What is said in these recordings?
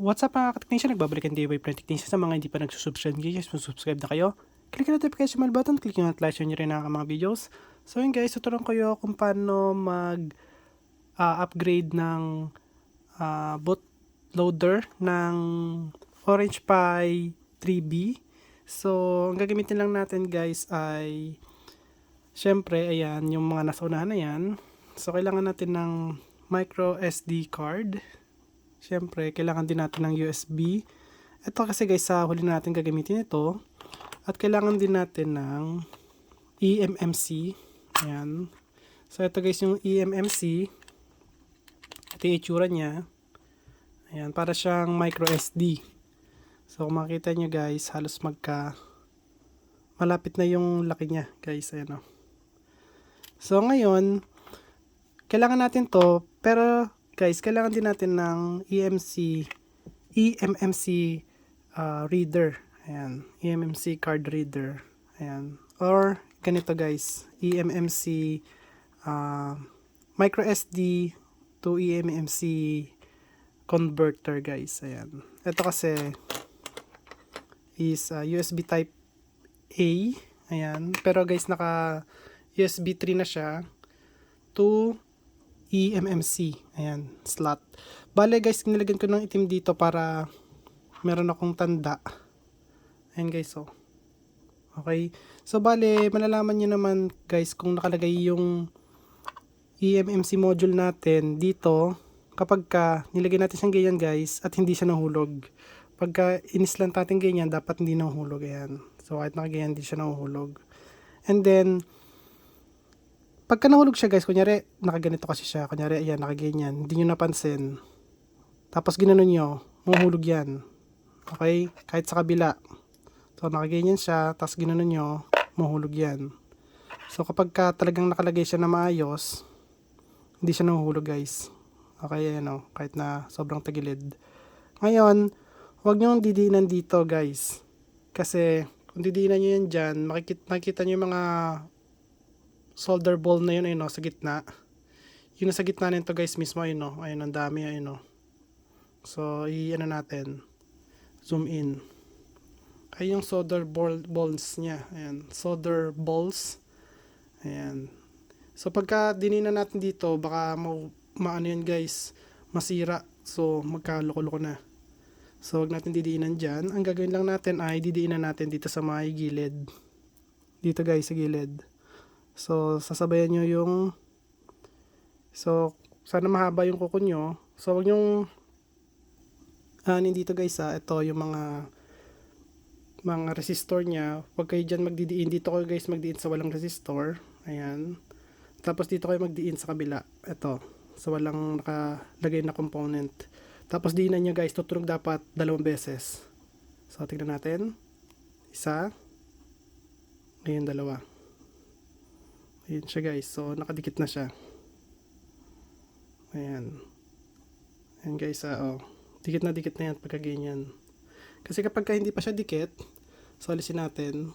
What's up mga ka-technician? Nagbabalikan DIY Print Technician. Sa mga hindi pa nagsusubscribe guys, subscribe na kayo. Click na notification bell button, click nyo at like nyo rin ang mga videos. So yun guys, tuturuan ko kayo kung paano upgrade ng bootloader ng Orange Pi 3B. So ang gagamitin lang natin guys ay syempre ayan, yung mga nasa unahan na yan. So kailangan natin ng micro SD card. Siyempre, kailangan din natin ng USB. Ito kasi guys, sa huli natin gagamitin ito. At kailangan din natin ng eMMC. Ayan. So, ito guys yung eMMC. Ito yung itsura niya. Ayan, para siyang micro SD. So, kung makikita nyo guys, halos malapit na yung laki niya guys. Ayan o. So, ngayon, kailangan natin to, pero guys, kailangan din natin ng eMMC reader. Ayan, eMMC card reader. Ayan. Or ganito guys, eMMC micro SD to eMMC converter guys. Ayan. Ito kasi is USB type A. Ayan. Pero guys, naka USB 3 na siya to eMMC. Ayan, slot. Bale guys, nilagyan ko ng itim dito para meron akong tanda. Ayan guys, oh. Okay. So bale, malalaman nyo naman guys kung nakalagay yung eMMC module natin dito kapag nilagay natin siyang ganyan guys at hindi siya nahulog. Pagka inislant natin ganyan, dapat hindi nahulog. Ayan. So kahit nakaganyan, hindi siya nahulog. And then, pagka nahulog siya guys, kunyari, nakaganito kasi siya. Kunyari, ayan, nakaganyan. Hindi nyo napansin. Tapos ginanon nyo, mahuhulog yan. Okay? Kahit sa kabila. So, nakaganyan siya, tapos ginanon nyo, mahuhulog yan. So, kapag talagang nakalagay siya na maayos, hindi siya nahuhulog guys. Okay, ayan o, kahit na sobrang tagilid. Ngayon, huwag nyo didiinan dito guys. Kasi, kung didiinan nyo yan dyan, makikita nyo yung mga solder ball na yun, ayun o, sa gitna. Yun sa gitna nito guys mismo, ayun o. Ayun, ang dami, ayun o. So, i-ano natin. Zoom in. Ay yung solder balls niya. Ayan, solder balls. Ayan. So, pagka dinina natin dito, baka maano yun guys, masira. So, magkaloko-loko na. So, wag natin didiinan dyan. Ang gagawin lang natin ay didiinan natin dito sa may gilid. Dito guys, sa gilid. So, sasabayan nyo yung sana mahaba yung kuko nyo. So, wag nyong dito guys ito yung mga resistor nya. Huwag kayo dyan magdidiin. Dito kayo guys magdiin sa walang resistor. Ayan. Tapos dito kayo magdiin sa kabila. Ito. Sa walang nakalagay na component. Tapos diinan nyo guys. Tutunog dapat 2 beses. So, tignan natin. Isa. Ngayon 2. Ayan siya guys. So, nakadikit na siya. Ayan. Ayan guys. Dikit na yan pagka ganyan. Kasi kapag hindi pa siya dikit, so alisin natin.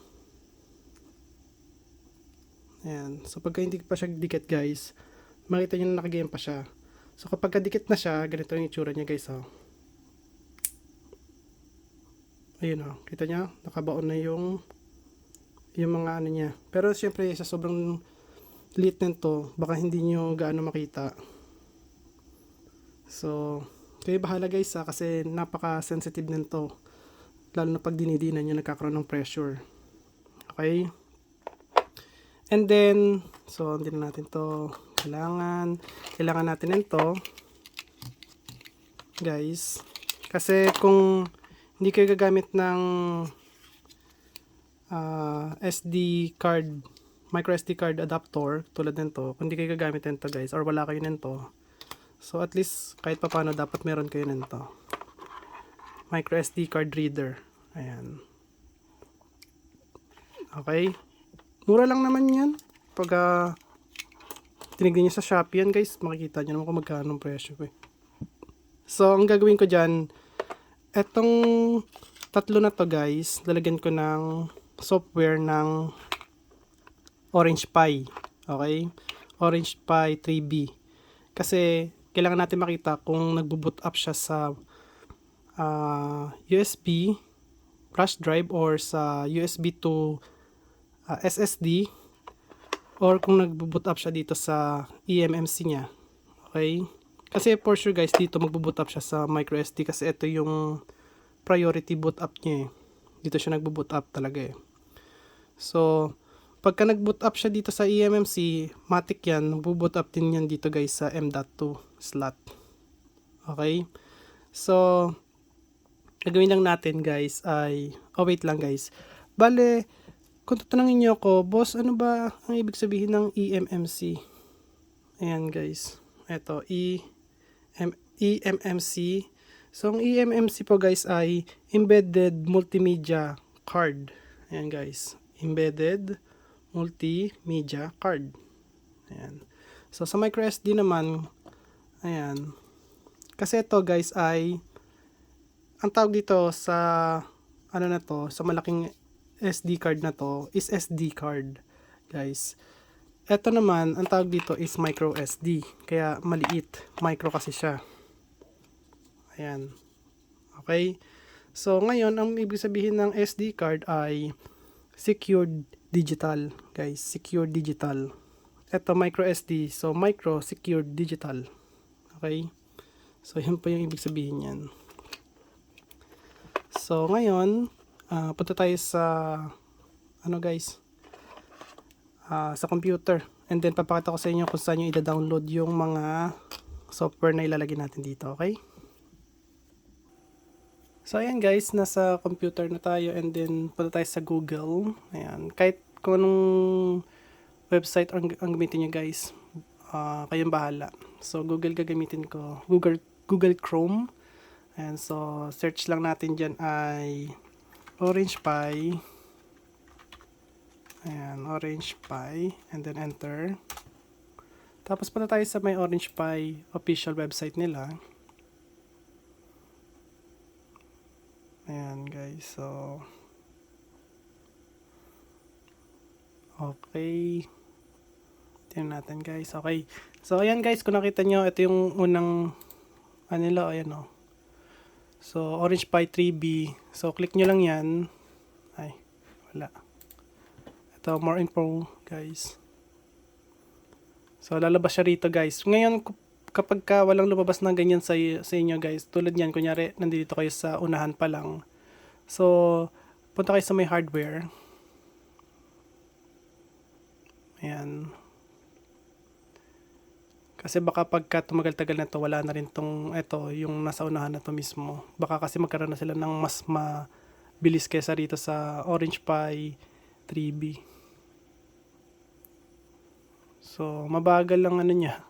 Ayan. So, pagka hindi pa siya dikit guys, makita nyo na nakaganyan pa siya. So, kapag dikit na siya, ganito yung itsura niya guys. Ayun o. Kita nyo? Nakabaon na yung mga ano niya. Pero syempre, sa sobrang liit nito, baka hindi nyo gaano makita. So, kayo bahala guys kasi napaka-sensitive nito. Lalo na pag dinidinan nyo, nagkakaroon ng pressure. Okay? And then, so, hindi na natin to kailangan natin ito. Guys. Kasi kung hindi kayo gagamit ng SD card, micro SD card adapter tulad nito, kung hindi kayo gagamit nito guys or wala kayo nito, so at least kahit pa paano dapat meron kayo nito micro SD card reader. Ayan. Okay, mura lang naman yan pag tinignan nyo sa Shopee yan guys, makikita nyo naman kung magkano ang presyo So ang gagawin ko dyan, etong tatlo na to guys, lalagyan ko ng software ng Orange Pi. Okay? Orange Pi 3B. Kasi kailangan natin makita kung nagbo-boot up siya sa USB flash drive or sa USB to SSD, or kung nagbo-boot up siya dito sa eMMC niya. Okay? Kasi for sure guys, dito magbo-boot up siya sa microSD kasi ito yung priority boot up niya eh. Dito siya nagbo-boot up talaga eh. So, pagka nag-boot up siya dito sa eMMC, matic yan, magbo-boot up din yan dito guys sa M.2 slot. Okay? So, gagawin lang natin guys ay, wait lang guys. Bale, kung tatanungin niyo ako, boss, ano ba ang ibig sabihin ng eMMC? Ayan guys. Ito, eMMC. So, ang eMMC po guys ay Embedded Multimedia Card. Ayan guys. Embedded Multimedia Card. Ayan. So, sa microSD naman, ayan. Kasi ito guys ay, ang tawag dito sa, ano na to, sa malaking SD card na to is SD card. Guys. Ito naman, ang tawag dito is micro SD. Kaya maliit. Micro kasi siya. Ayan. Okay. So, ngayon, ang ibig sabihin ng SD card ay secured digital. Guys, secure digital. Ito micro SD. So, micro secured digital. Okay. So, yun po yung ibig sabihin yan. So, ngayon, punta tayo sa, ano guys, sa computer. And then, papakita ko sa inyo kung saan nyo i-download yung mga software na ilalagay natin dito. Okay? So, ayan guys, nasa computer na tayo. And then, punta tayo sa Google. Ayan. Kahit kung anong website ang gamitin nyo guys, kayong bahala. So, Google gagamitin ko. Google Chrome. And so, search lang natin dyan ay Orange Pi. Ayan, Orange Pi. And then enter. Tapos punta tayo sa may Orange Pi official website nila. Ayan guys, so okay. Tingnan natin guys. Okay. So ayan guys, kung nakita nyo, ito yung unang nila, ayan o. So, Orange Pi 3B. So, click nyo lang yan. Ay, wala. Ito, more info, guys. So, lalabas siya rito, guys. Ngayon, kapag walang lumabas na ganyan sa inyo, guys, tulad yan, kunyari, nandito kayo sa unahan pa lang. So, punta kayo sa may hardware. Ayan. Kasi baka pagka tumagal-tagal na to, wala na rin tong ito, yung nasa unahan na to mismo. Baka kasi magkaroon na sila ng mas mabilis kaysa rito sa Orange Pi 3B. So, mabagal lang ano niya.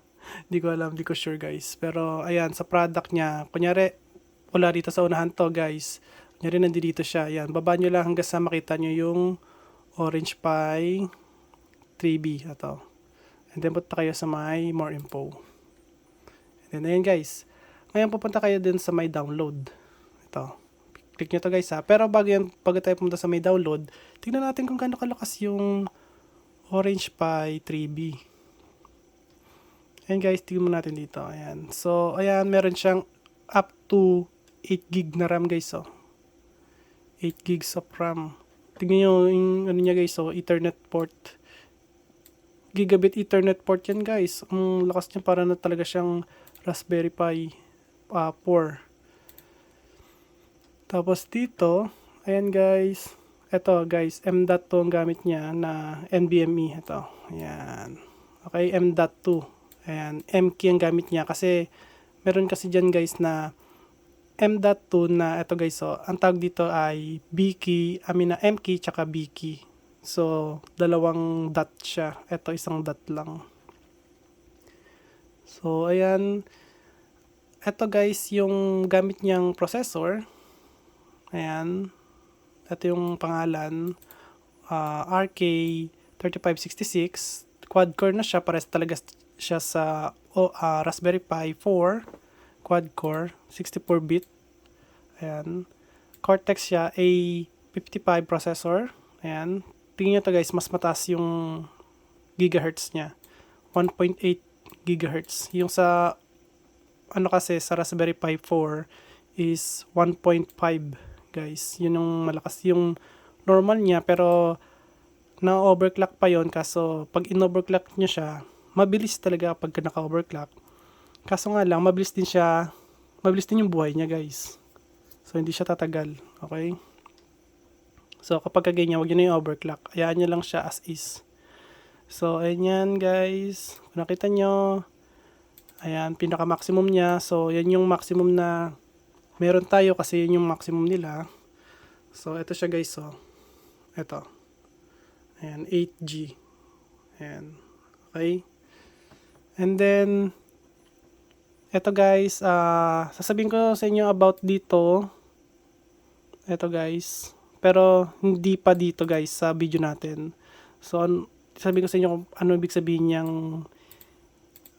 Di ko alam, di ko sure guys. Pero, ayan, sa product niya, kunyari, wala rito sa unahan to guys. Kunyari, nandito siya. Ayan, baba nyo lang hanggang sa makita nyo yung Orange Pi 3B. Ito. And then, punta kayo sa may more info. And then, ayan guys. Ngayon, pupunta kayo din sa may download. Ito. Click nyo to guys ha. Pero bago tayo pumunta sa may download, tingnan natin kung gaano kalakas yung Orange Pi 3B. Ayan guys, tingnan mo natin dito. Ayan. So, ayan, meron siyang up to 8 gig na RAM guys. Oh. 8 gigs of RAM. Tingnan nyo yung ano niya guys. So, Ethernet port. Gigabit Ethernet port yan guys. Ang lakas niya, para na talaga siyang Raspberry Pi 4. Tapos dito, ayan guys. Ito guys, M.2 ang gamit niya na NVMe. Ito, ayan. Okay, M.2. Ayan, M-key ang gamit niya kasi meron kasi dyan guys na M.2 na ito guys. So, ang tawag dito ay B-key, na M-key tsaka B-key. So, dalawang dot siya. Ito, isang dot lang. So, ayan. Ito guys, yung gamit niyang processor. Ayan. Ito yung pangalan. RK3566. Quad-core na siya. Pares talaga siya sa Raspberry Pi 4. Quad-core. 64-bit. Ayan. Cortex siya. A55 processor. Ayan. Tingnan nyo to guys, mas mataas yung gigahertz niya. 1.8 gigahertz. Yung sa, ano kasi, sa Raspberry Pi 4 is 1.5 guys. Yun yung malakas yung normal niya, pero na-overclock pa yon. Kaso pag in-overclock nyo siya, mabilis talaga pag naka-overclock. Kaso nga lang, mabilis din yung buhay niya guys. So hindi siya tatagal, okay? So kapag ganyan, wag nyo na yung overclock. Hayaan nyo lang siya as is. So ayan yan guys, kung nakita nyo, ayan, pinaka-maximum niya. So yan yung maximum na meron tayo kasi yun yung maximum nila. So ito siya guys, so ito. Ayan, 8G. Ayan. Okay. And then ito guys, sasabihin ko sa inyo about dito. Ito guys. Pero hindi pa dito guys sa video natin. So sasabihin ko sa inyo kung ano ibig sabihin niyang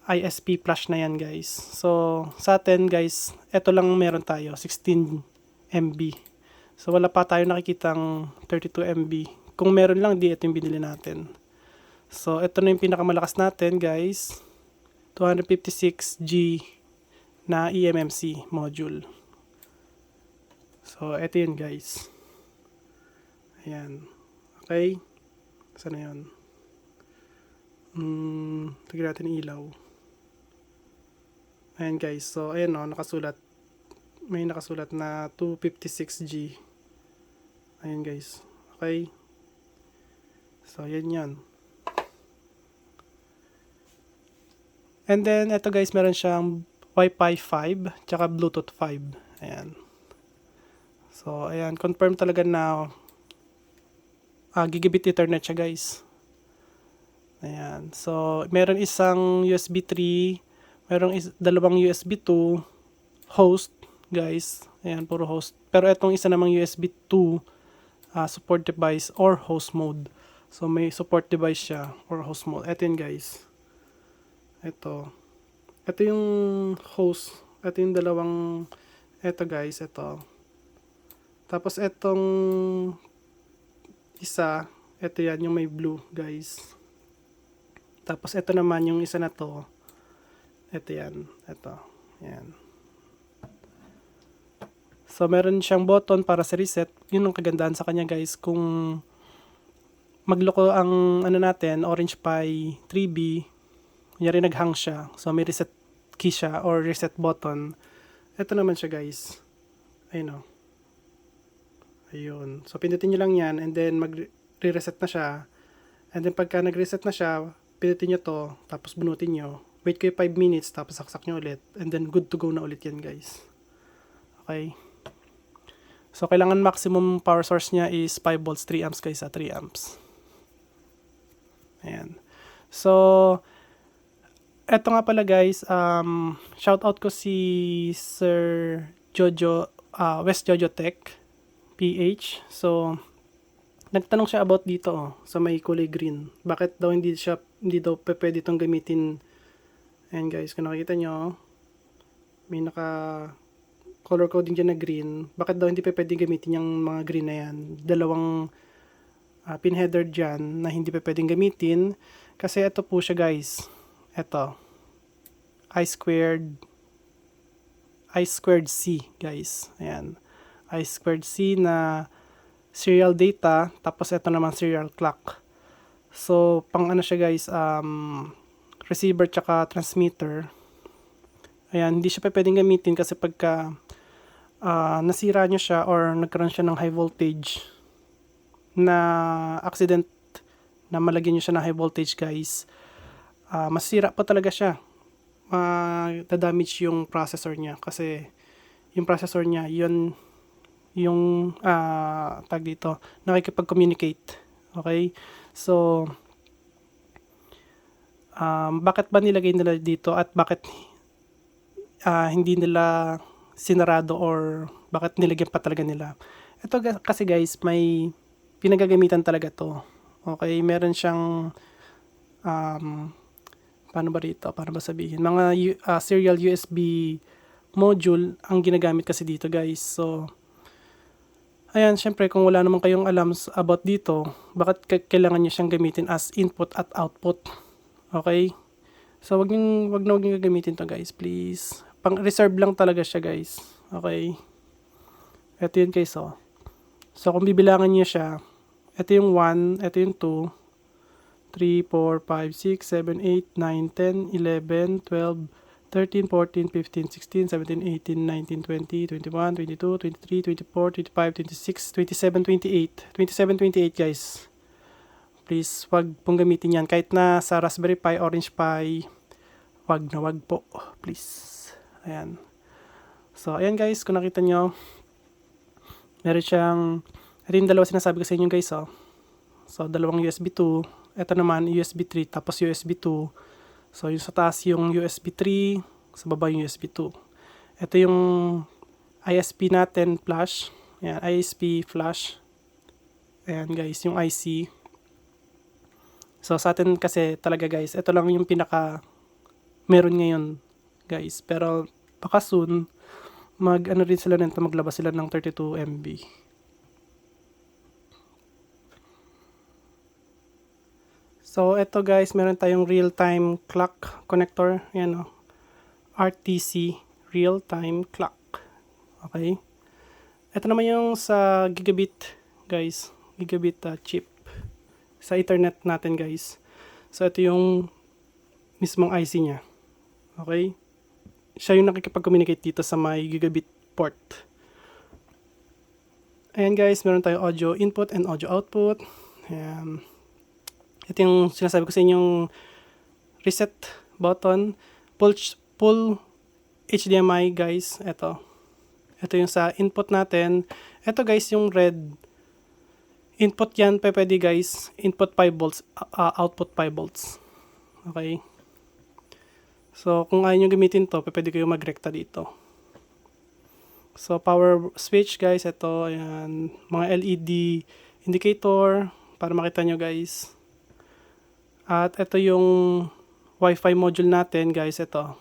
ISP flash na yan guys. So sa atin guys, ito lang meron tayo, 16 MB. So wala pa tayo nakikitang 32 MB. Kung meron lang, di ito yung binili natin. So ito na yung pinakamalakas natin guys, 256G na eMMC module. So ito yun guys. Ayan. Okay. Sana yun? Tignan natin ilaw. Ayan guys. So ayan o, nakasulat. May nakasulat na 256G. Ayan guys. Okay. So yan yan. And then ito guys, meron siyang Wi-Fi 5 tsaka Bluetooth 5. Ayan. So ayan, confirm talaga na gigabit Ethernet siya guys. Ayan. So meron isang USB 3, meron dalawang USB 2 host guys. Ayan, puro host. Pero itong isa namang USB 2 support device or host mode. So may support device siya or host mode. Ito yun guys. Ito yung host. Ito yung dalawang, ito guys, ito. Tapos itong isa, ito yan, yung may blue guys. Tapos ito naman, yung isa na to. Ito yan, ito. Yan. So meron siyang button para sa reset. Yun ang kagandahan sa kanya guys. Kung magloko ang ano natin, Orange Pi 3B, kunyari naghang siya, so may reset key siya or reset button. Ito naman siya guys. Ayun o. Ayun. So pindutin nyo lang yan and then mag-reset na siya. And then pagka nag-reset na siya, pindutin nyo to, tapos bunutin nyo. Wait kayo 5 minutes, tapos saksak nyo ulit. And then good to go na ulit yan guys. Okay. So kailangan maximum power source niya is 5 volts 3 amps guys, 3 amps. Ayan. So eto nga pala guys, shout out ko si Sir Jojo, West Jojo Tech PH. So nagtanong siya about dito sa may kulay green. Bakit daw hindi daw pwede itong gamitin. Ayan guys, kung nakikita nyo, may naka color coding dyan na green. Bakit daw hindi pwede gamitin yung mga green na yan? Dalawang pin header dyan na hindi pwedeng gamitin. Kasi ito po siya guys. Ito. I squared C guys. Ayan. I squared C na serial data. Tapos ito naman serial clock. So pang ano siya guys, receiver tsaka transmitter. Ayan, hindi siya pwedeng gamitin kasi pagka nasira nyo siya or nagkaroon siya ng high voltage na accident na malagyan nyo siya ng high voltage guys, masira pa talaga siya. Da-damage yung processor niya kasi yung processor niya yun yung tag dito, nakikipag-communicate. Okay? So bakit ba nilagay nila dito at bakit hindi nila sinarado or bakit nilagyan pa talaga nila? Ito kasi guys, may pinagagamitan talaga to. Okay, meron siyang paano ba rito? Paano ba sabihin? Mga serial USB module ang ginagamit kasi dito guys. So ayan, syempre kung wala naman kayong alam about dito, bakit kailangan niyo siyang gamitin as input at output? Okay? So wag na gagamitin to guys, please. Pang reserve lang talaga siya guys. Okay. Ito yun guys, oh. So, kung bibilangan niyo siya, ito yung 1, ito yung 2, 3, 4, 5, 6, 7, 8, 9, 10, 11, 12, 13, 14, 15, 16, 17, 18, 19, 20, 21, 22, 23, 24, 25, 26, 27, 28. 27, 28 guys. Please, wag pong gamitin yan. Kahit na sa Raspberry Pi, Orange Pi, wag na wag po. Please. Ayan. So, ayan guys, kung nakita nyo, meron siyang, ito yung dalawa sinasabi ko sa inyo guys, oh. So, dalawang USB 2. Ito naman, USB 3, tapos USB 2. So, yung sa taas yung USB 3, sa baba yung USB 2. Ito yung ISP natin, flash. Ayan, ISP flash. Ayan guys, yung IC. So, sa atin kasi talaga guys, ito lang yung pinaka meron ngayon guys. Pero, baka soon, mag-ano rin sila nito, maglabas sila ng 32 MB. So, ito guys, meron tayong real-time clock connector. Ayan o. RTC, real-time clock. Okay. Ito naman yung sa gigabit, guys. Gigabit chip. Sa Ethernet natin, guys. So, ito yung mismong IC niya. Okay. Siya yung nakikipag-communicate dito sa may gigabit port. Ayan guys, meron tayong audio input and audio output. Ayan. Ito yung sinasabi ko sa inyong reset button. Pull HDMI guys. Ito yung sa input natin. Ito guys yung red. Input yan, pwede guys. Input 5 volts, output 5 volts. Okay. So, kung ayaw nyo gamitin to, pwede kayo magrekta dito. So, power switch guys. Ito, ayan. Mga LED indicator para makita nyo guys. At ito yung Wi-Fi module natin guys, ito.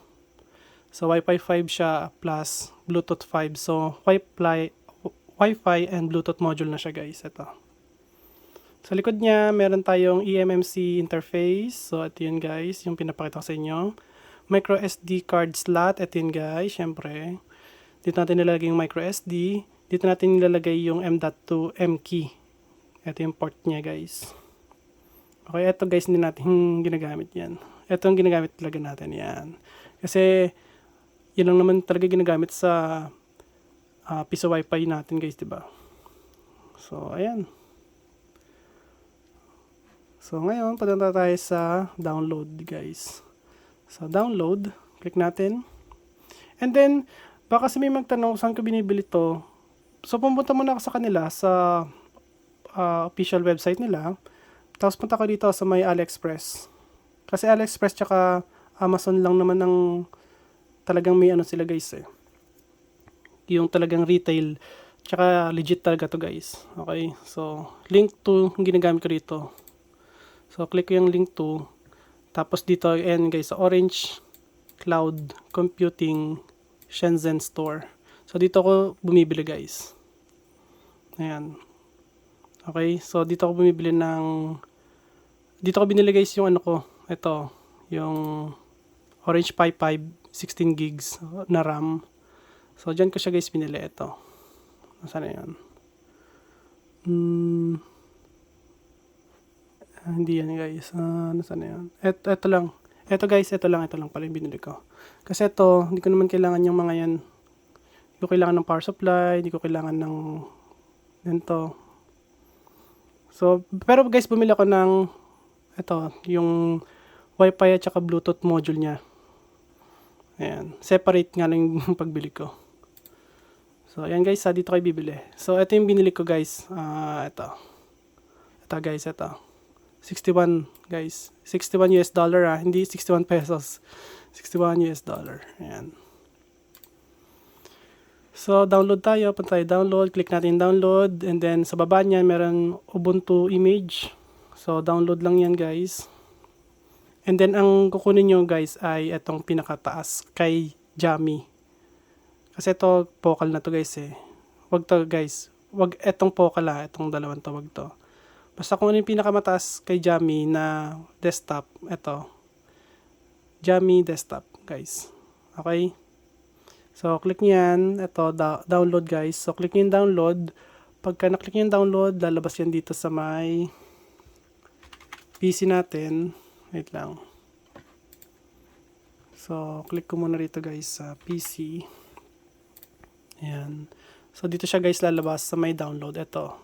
So Wi-Fi 5 siya plus Bluetooth 5. So Wi-Fi and Bluetooth module na siya guys, ito. Sa likod niya, meron tayong eMMC interface. So ito yun guys, yung pinapakita ko sa inyo. Micro SD card slot, ito yun guys, syempre. Dito natin nilalagay yung micro SD. Dito natin nilalagay yung M.2 M key. Ito yung port niya guys. Okay, ito guys, hindi natin ginagamit yan. Ito ang ginagamit talaga natin yan. Kasi, yun lang naman talaga ginagamit sa piso wifi natin guys, diba? So, ayan. So, ngayon, punta tayo sa download guys. So, download. Click natin. And then, baka kasi may magtanong saan ko binibili to. So, pumunta muna ako sa kanila sa official website nila. Tapos punta ko dito sa may AliExpress. Kasi AliExpress tsaka Amazon lang naman ang talagang may ano sila guys eh. Yung talagang retail. Tsaka legit talaga to guys. Okay. So, link to yung ginagamit ko dito. So, click ko yung link to. Tapos dito, ayan guys, sa Orange Cloud Computing Shenzhen Store. So, dito ako bumibili guys. Ayan. Okay, so dito ako bumibili ng, dito ko binili guys yung ano ko, ito, yung Orange Pi 5, 16 gigs na RAM. So dyan ko siya guys binili, ito. Nasaan na yun? Hindi yan guys, nasaan na yun? Ito lang, ito guys, ito lang pala yung binili ko. Kasi ito, hindi ko naman kailangan yung mga yan. Hindi ko kailangan ng power supply, hindi ko kailangan ng ganito. So, pero guys, bumili ako ng ito, yung Wi-Fi at saka Bluetooth module niya. Ayan, separate nga lang yung pagbili ko. So, ayan guys, dito kayo bibili. So, ito yung binili ko guys. Ito guys, ito. 61 guys. 61 US dollar hindi 61 pesos. 61 US dollar. Ayan. So, download tayo. Punta tayo download. Click natin download. And then, sa baba niyan, meron Ubuntu image. So, download lang yan, guys. And then, ang kukunin nyo, guys, ay itong pinakataas kay Jammy. Kasi ito, vocal na to, guys, eh. Wag to, guys. Wag etong vocal, itong dalawang to, wag to. Basta kung ano yung pinakamataas kay Jammy na desktop, ito. Jammy desktop, guys. Okay? So, click nyo yan. Ito, download guys. So, click nyo yung download. Pagka na-click nyo yung download, lalabas yan dito sa may PC natin. Wait lang. So, click ko muna rito guys sa PC. Ayan. So, dito siya guys lalabas sa may download. Ito.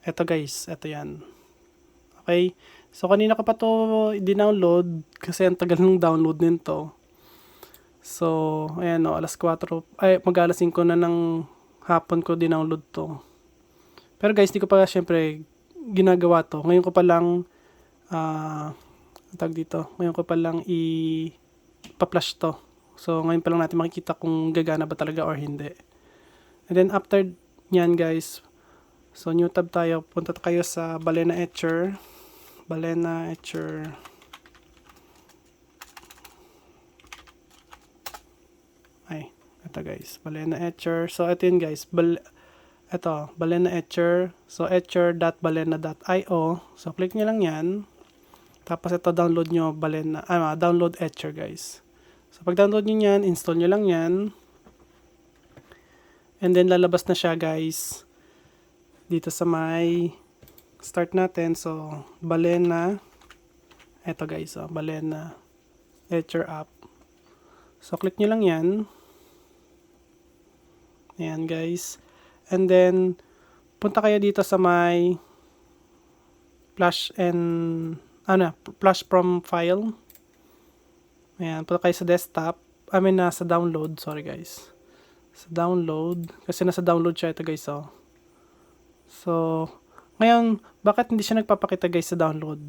Ito guys. Ito yan. Okay. So, kanina ko pa to di-download kasi ang tagal ng download nito. So, ayan o, alas 4, ay mag-alas 5 na ng hapon ko din-download to. Pero guys, di ko pa syempre ginagawa to. Ngayon ko pa lang, tag dito, ngayon ko pa lang i-flash to. So, ngayon pa lang natin makikita kung gagana ba talaga or hindi. And then, after nyan guys, so new tab tayo, punta kayo sa Balena Etcher. Balena Etcher. Ay, ito guys, Balena Etcher. So, ito yun guys, ito, Balena Etcher. So, etcher.balena.io. So, click nyo lang yan. Tapos, ito, download nyo Balena, download Etcher guys. So, pag download nyo yan, install nyo lang yan. And then, lalabas na siya guys. Dito sa may start natin. So, Balena. Ito guys, Balena Etcher app. So, click nyo lang yan. Ayan guys. And then, punta kayo dito sa may flash from file. Ayan, punta kayo sa desktop. Sa download. Sorry guys. Sa download. Kasi nasa download siya ito guys. So, ngayon, bakit hindi siya nagpapakita guys sa download?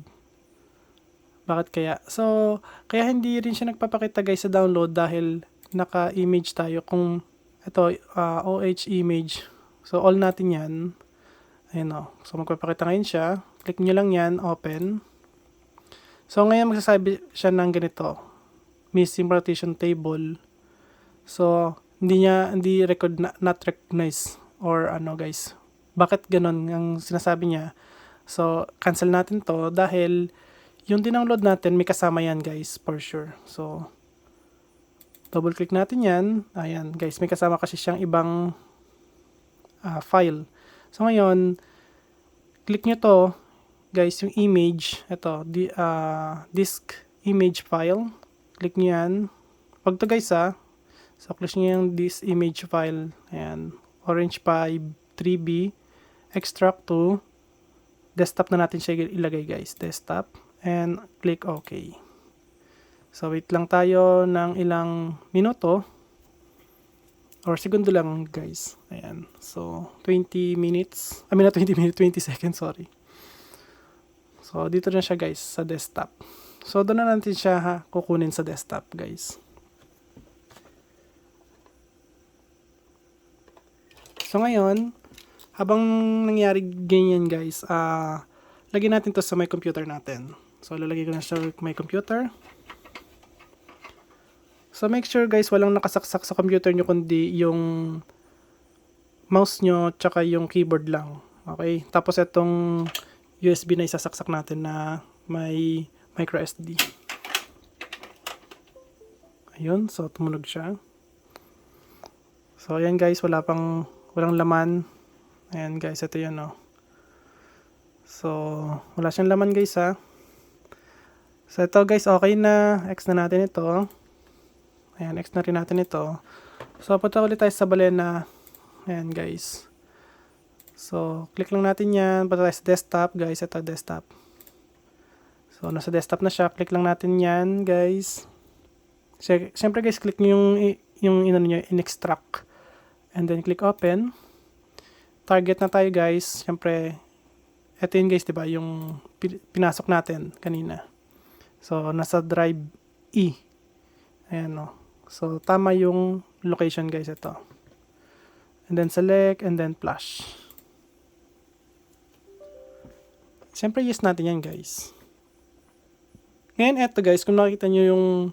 Bakit kaya? So, kaya hindi rin siya nagpapakita guys sa download dahil naka-image tayo kung ito, OH image. So, all natin yan. Ayan o. So, magpapakita ngayon siya. Click nyo lang yan, open. So, ngayon magsasabi siya ng ganito. Missing partition table. So, hindi not recognize or guys. Bakit ganon ang sinasabi niya? So, cancel natin to dahil yung dinownload natin may kasama yan guys, for sure. So, double click natin yan. Ayan guys, may kasama kasi siyang ibang file. So ngayon, click nyo to guys, yung image. Ito, disk image file. Click nyo yan. Pag to guys so click nyo yung this image file. Ayan, orange 5 3B extract to desktop na natin siya ilagay guys. Desktop. And click OK. So, wait lang tayo ng ilang minuto or segundo lang guys. Ayan. So, 20 minutes. 20 minutes, 20 seconds, sorry. So, dito na siya guys sa desktop. So, doon na natin siya kukunin sa desktop guys. So, ngayon, habang nangyari ganyan guys, lagyan natin to sa my computer natin. So, lalagay ko na sa my computer. So, make sure guys, walang nakasaksak sa computer nyo kundi yung mouse nyo tsaka yung keyboard lang. Okay? Tapos itong USB na isasaksak natin na may micro SD. Ayun. So, tumunog siya. So, ayan guys, walang laman. Ayan guys, ito yan So, wala siyang laman guys So, ito guys, okay na. X na natin ito. Ayan, X na rin natin ito. So, punta ulit tayo sa Balena. Ayan, guys. So, click lang natin yan. Punta tayo sa desktop, guys. Ito, desktop. So, nasa desktop na siya. Click lang natin yan, guys. Siyempre, guys, click nyo yung in-extract. And then, click open. Target na tayo, guys. Siyempre, ito yun, guys, diba? Yung pinasok natin kanina. So, nasa drive E. Ayan, So, tama yung location guys ito. And then select and then flash. Siyempre yes natin yan guys. Ngayon eto guys, kung nakikita nyo yung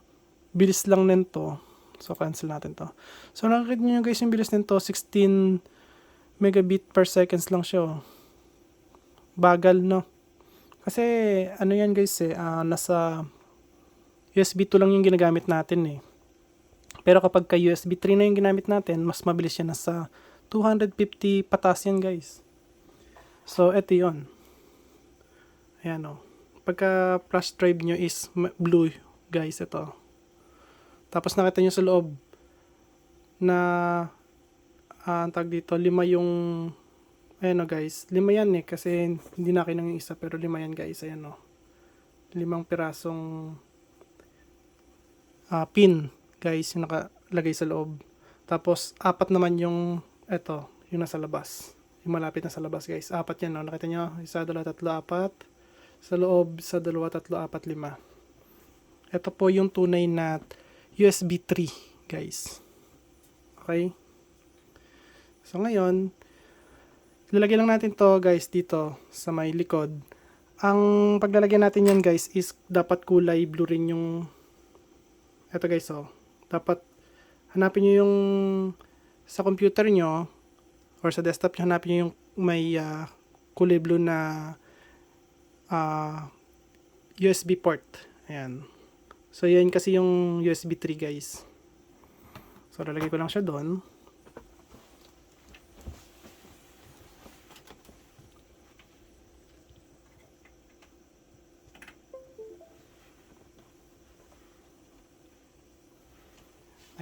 bilis lang nito. So, cancel natin to. So, nakikita nyo guys yung bilis nito, 16 megabit per seconds lang siya. Bagal Kasi ano yan guys nasa USB 2 lang yung ginagamit natin Pero kapag ka USB 3 na yung ginamit natin, mas mabilis yan, nasa 250 pataas yan guys. So ito yon. Ayan o. Pagka flash drive nyo is blue guys, ito. Tapos nakita nyo sa loob na ang tag dito, 5 yung ayan o guys, 5 yan eh kasi hindi na akin ng isa, pero 5 yan guys. Ayan o, 5 pirasong pin guys yung nakalagay sa loob. Tapos 4 naman yung eto, yung nasa labas, yung malapit na sa labas guys. 4 yan o, nakita nyo, 1, 2, 3, 4 sa loob, 1, 2, 3, 4, 5. Ito po yung tunay na USB 3 guys. Okay, so ngayon lalagyan lang natin to guys dito sa may likod. Ang paglalagyan natin yan guys is dapat kulay blue rin yung eto guys. So dapat hanapin nyo yung sa computer nyo or sa desktop nyo, hanapin nyo yung may kulay blue na USB port. Ayan. So yan kasi yung USB 3 guys. So lalagay ko lang siya doon.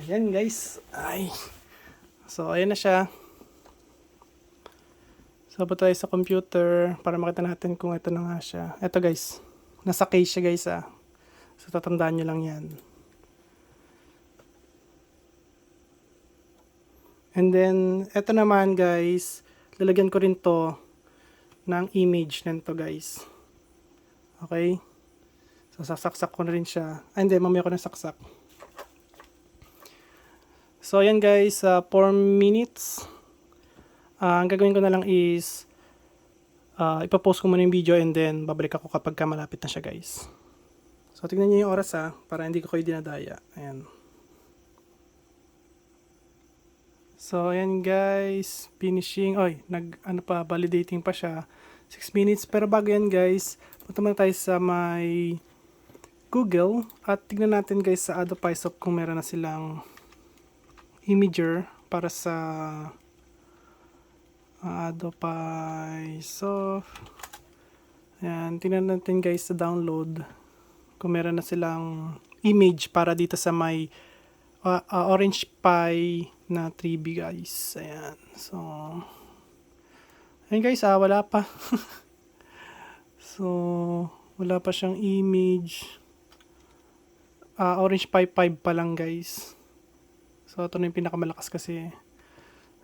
Ayan guys. Ay. So ayan na siya. So punta tayo sa computer para makita natin kung ito na nga siya. Ito guys. Nasa case siya guys ah. So tatandaan nyo lang yan. And then ito naman guys, lalagyan ko rin to ng image nito guys. Okay? So sasaksak ko na rin siya. Ay hindi, mamaya ko na saksak. So ayan guys, 4 minutes. Ang gagawin ko na lang is ipapost ko muna yung video and then babalik ako kapag malapit na siya guys. So tignan niyo yung oras para hindi ko kayo dinadaya. Ayan. So ayan guys, finishing. Oy, validating pa siya. 6 minutes. Pero bago yan guys, punta muna tayo sa may Google at tignan natin guys sa Adobe Photoshop kung meron na silang imager para sa Adobe Photoshop. Ayan, tingnan natin guys sa download kung meron na silang image para dito sa may Orange Pi na 3B guys. Ayan. So ayan guys, wala pa. So wala pa siyang image. Orange Pi 5 pa lang guys. So ito na yung pinakamalakas kasi.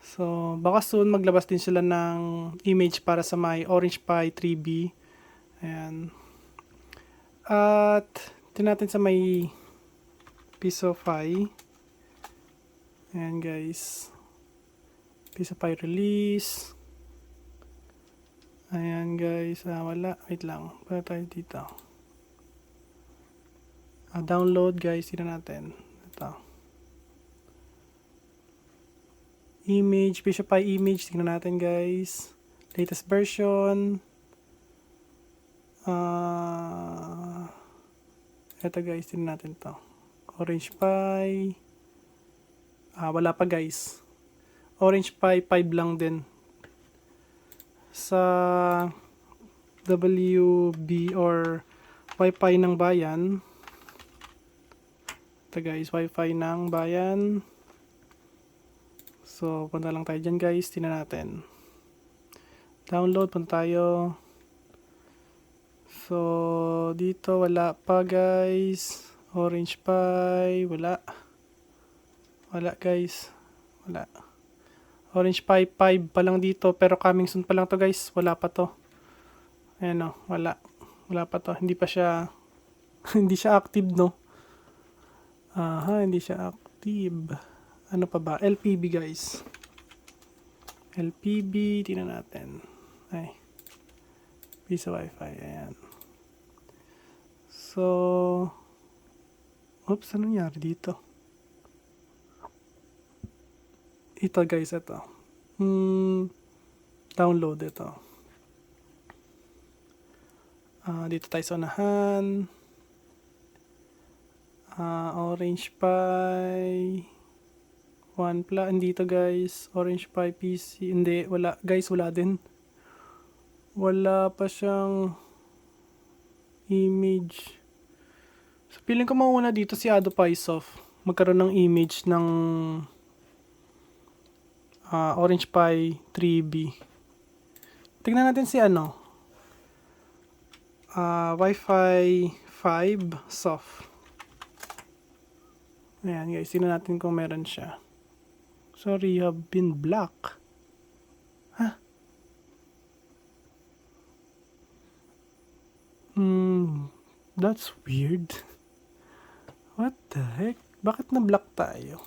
So baka soon maglabas din sila ng image para sa may Orange Pi 3B. Ayan. At natin sa may Pisofy. Ayan guys. Pisofy release. Ayan guys. Wala. Wait lang. Para tayo dito. Download guys. Tignan natin. Ito. Image. Pisofy image. Tignan natin guys. Latest version. Ito guys. Tignan natin to. Orange Pi. Wala pa guys. Orange Pi 5 lang din. Sa WB or Wi-Fi ng bayan. Ito guys, Wi-Fi ng bayan. So, punta lang tayo dyan guys. Tingnan natin. Download, punta tayo. So, dito wala pa guys. Orange Pi, wala. Wala guys. Wala. Orange Pi 5 pa lang dito. Pero coming soon pa lang to guys. Wala pa to. Ayan o. Wala. Wala pa to. Hindi pa siya. Hindi siya active no. Hindi siya active. Ano pa ba? LPB guys. LPB. Tingnan natin. Ay. Piece of Wi-Fi. Ayan. So. Oops. Ano nangyari dito? Ito guys, ito. Download ito. Dito tayo sa unahan. Orange Pi 1 Plus, hindi to guys. Orange Pi PC, hindi, wala guys, wala din. Wala pa siyang image. So, feeling ko mauna dito si Adopisoft. Magkaroon ng image ng Orange Pi 3B. Tingnan natin si Wi-Fi 5 soft. Ayan guys, tingnan natin kung meron siya. Sorry, you have been blocked. Huh? That's weird. What the heck? Bakit na-block tayo?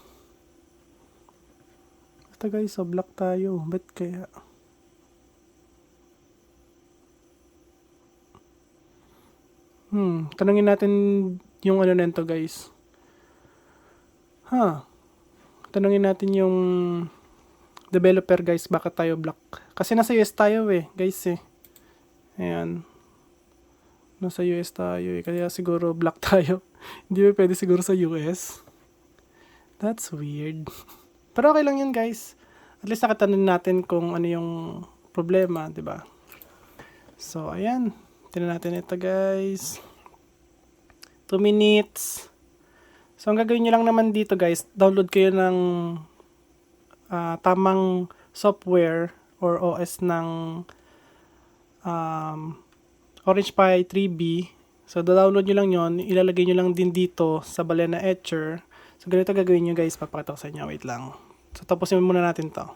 Basta guys, block tayo. Ba't kaya? Tanungin natin yung nito guys. Tanungin natin yung developer guys, bakit tayo block? Kasi nasa US tayo guys Ayan. Nasa US tayo kaya siguro block tayo. Hindi ba pwede siguro sa US? That's weird. Pero okay lang yun guys. At least nakatanong natin kung ano yung problema, di ba? So, ayan. Tingnan natin ito guys. 2 minutes. So, ang gagawin nyo lang naman dito guys, download kayo ng tamang software or OS ng Orange Pi 3B. So, download nyo lang yon, ilalagay nyo lang din dito sa Balena Etcher. So, ganito gagawin nyo guys, papakita ko sa inyo. Wait lang. So, tapusin muna natin to.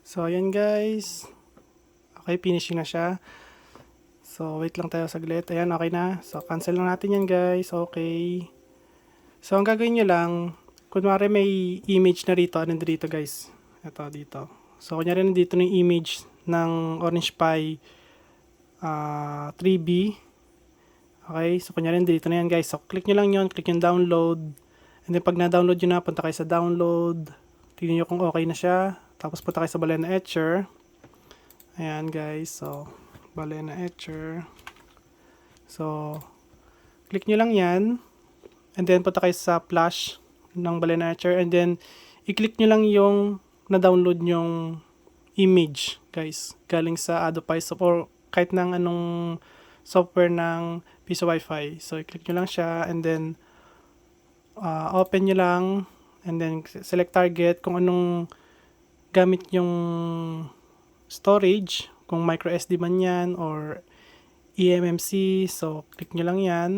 So, ayan guys. Okay, finishing na siya. So, wait lang tayo saglit. Ayan, okay na. So, cancel lang natin yan guys. Okay. So, ang gagawin nyo lang, kunwari may image na rito. Ano dito guys? Ito, dito. So, kunyari dito na yung image ng Orange Pi 3B. Okay, so kunyari dito na yan guys. So, click nyo lang yon, click yung download. And then, pag na-download nyo na, punta kayo sa download. Tignan nyo kung okay na siya. Tapos, punta kayo sa Balena Etcher. Ayan guys, so, Balena Etcher. So, click nyo lang yan. And then, punta kayo sa flash ng Balena Etcher. And then, i-click nyo lang yung na-download nyong image, guys. Galing sa Adopisoft or kahit ng anong software ng Piso Wi-Fi. So, i-click nyo lang siya. And then, open nyo lang. And then, select target kung anong gamit yung storage. Kung micro SD man yan or eMMC. So, click nyo lang yan.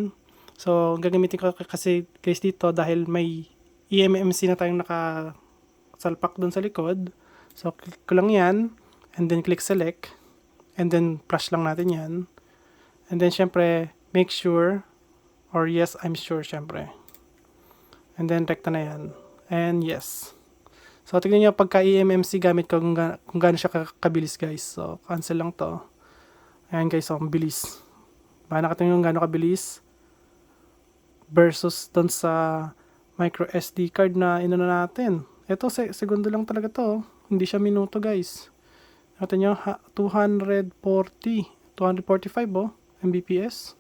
So, gagamitin ko kasi guys dito dahil may eMMC na tayong nakasalpak dun sa likod. So, click ko lang yan. And then, click select. And then, flash lang natin yan. And then, syempre, make sure. Or yes, I'm sure, syempre. And then, rekta na yan. And yes. So, tignan nyo pagka eMMC gamit ko kung gaano siya kabilis, guys. So, cancel lang to. Ayan, guys. So, ang bilis. Baka nakatingin kung gaano kabilis. Versus dun sa micro SD card na inano natin. Ito, segundo lang talaga to. Hindi siya minuto, guys. Natin nyo, 245 Mbps.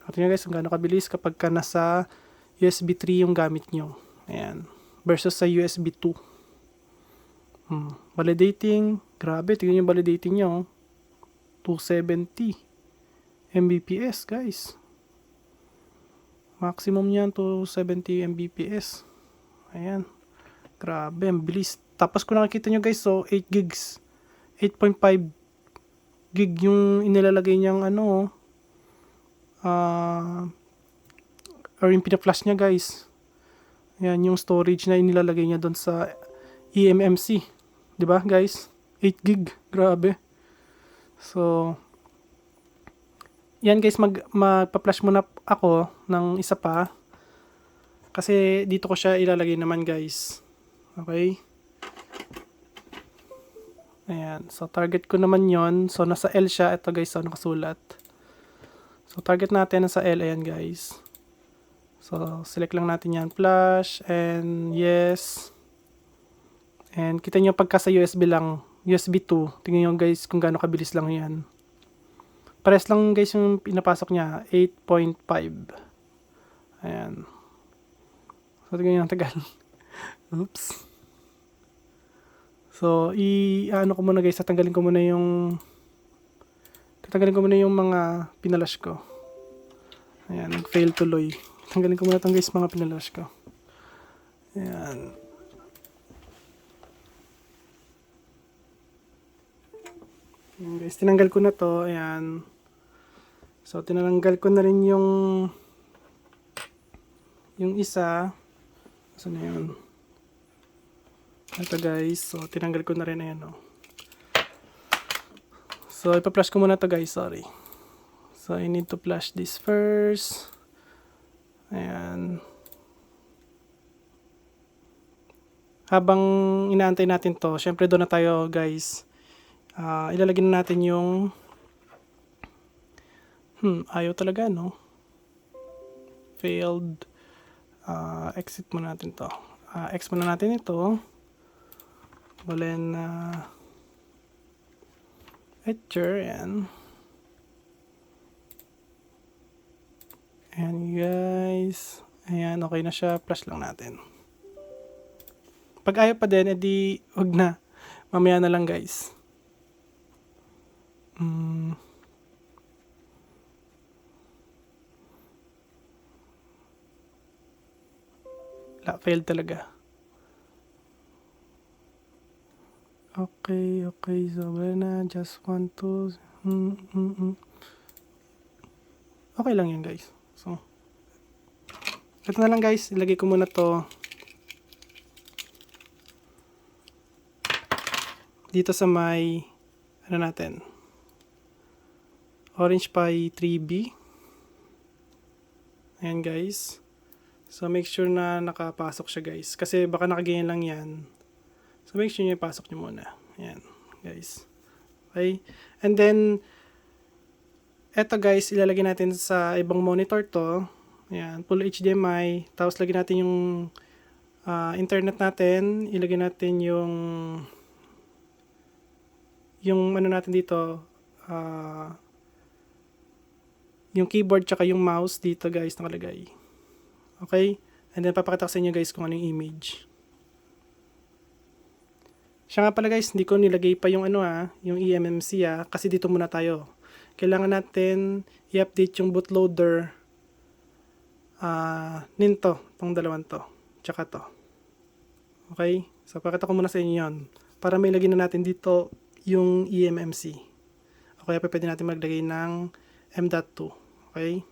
Natin nyo guys, kung gaano kabilis kapag ka nasa USB 3 yung gamit nyo. Ayan. Versus sa USB 2. Validating. Grabe, tingnan yung validating nyo. 270 Mbps, guys. Maximum niyan, 270 Mbps. Ayan. Grabe, ang bilis. Tapos kung nakikita nyo guys, so 8 gigs. 8.5 gig yung inilalagay niyang or yung pina-flash niya guys. Ayan, yung storage na inilalagay niya doon sa eMMC. 'Di ba guys? 8 gig. Grabe. So, yan guys, magpa-flash muna ako ng isa pa. Kasi dito ko siya ilalagay naman guys. Okay? Ayan. So, target ko naman yon. So, nasa L siya. Ito guys, so nakasulat. So, target natin nasa L. Ayan guys. So, select lang natin yan. Flash. And yes. And kita nyo pagka sa USB lang. USB 2. Tingnan nyo guys kung gaano kabilis lang yan. Pares lang guys yung pinapasok niya, 8.5. Ayan. So, tingnan yung tagal. Oops. So, ano ko muna guys, tatanggalin ko muna yung mga pinalash ko. Ayan, fail tuloy. Tanggalin ko muna itong guys, mga pinalash ko. Ayan. Ayan guys, tinanggal ko na to. Ayan. So, tinanggal ko na rin yung isa. Saan na yun? Ito guys. So, tinanggal ko na rin. Ayan o. So, ipa-flash ko muna to guys. Sorry. So, I need to flash this first. Ayan. Habang inaantay natin to, syempre doon na tayo guys. Ilalagay na natin yung ayaw talaga no. Failed. Exit muna natin to. X muna natin ito. Balen etcher. Ayan. Ayan guys. Ayan, okay na siya. Flash lang natin. Pag ayaw pa din, edi wag na. Mamaya na lang guys. Failed talaga. Okay. So, wala na. Just want to... Okay lang yan guys. So, ito na lang guys. Ilagay ko muna to dito sa may natin. Orange Pi 3B. Ayan guys. So, make sure na nakapasok siya guys. Kasi baka nakaganyan lang yan. So, make sure nyo ipasok nyo muna. Ayan, guys. Okay. And then, eto guys, ilalagay natin sa ibang monitor to. Ayan, full HDMI. Tapos, lagyan natin yung internet natin. Ilagay natin yung ano natin dito. Yung keyboard tsaka yung mouse dito guys nakalagay. Okay? And then, papakita ko sa inyo guys kung ano yung image. Siya nga pala guys, hindi ko nilagay pa yung yung eMMC kasi dito muna tayo. Kailangan natin i-update yung bootloader nito, tong dalawang to, tsaka to. Okay? So, pakita ko muna sa inyo yun. Para may lagay na natin dito yung eMMC. O kaya pwede natin maglagay ng M.2. Okay?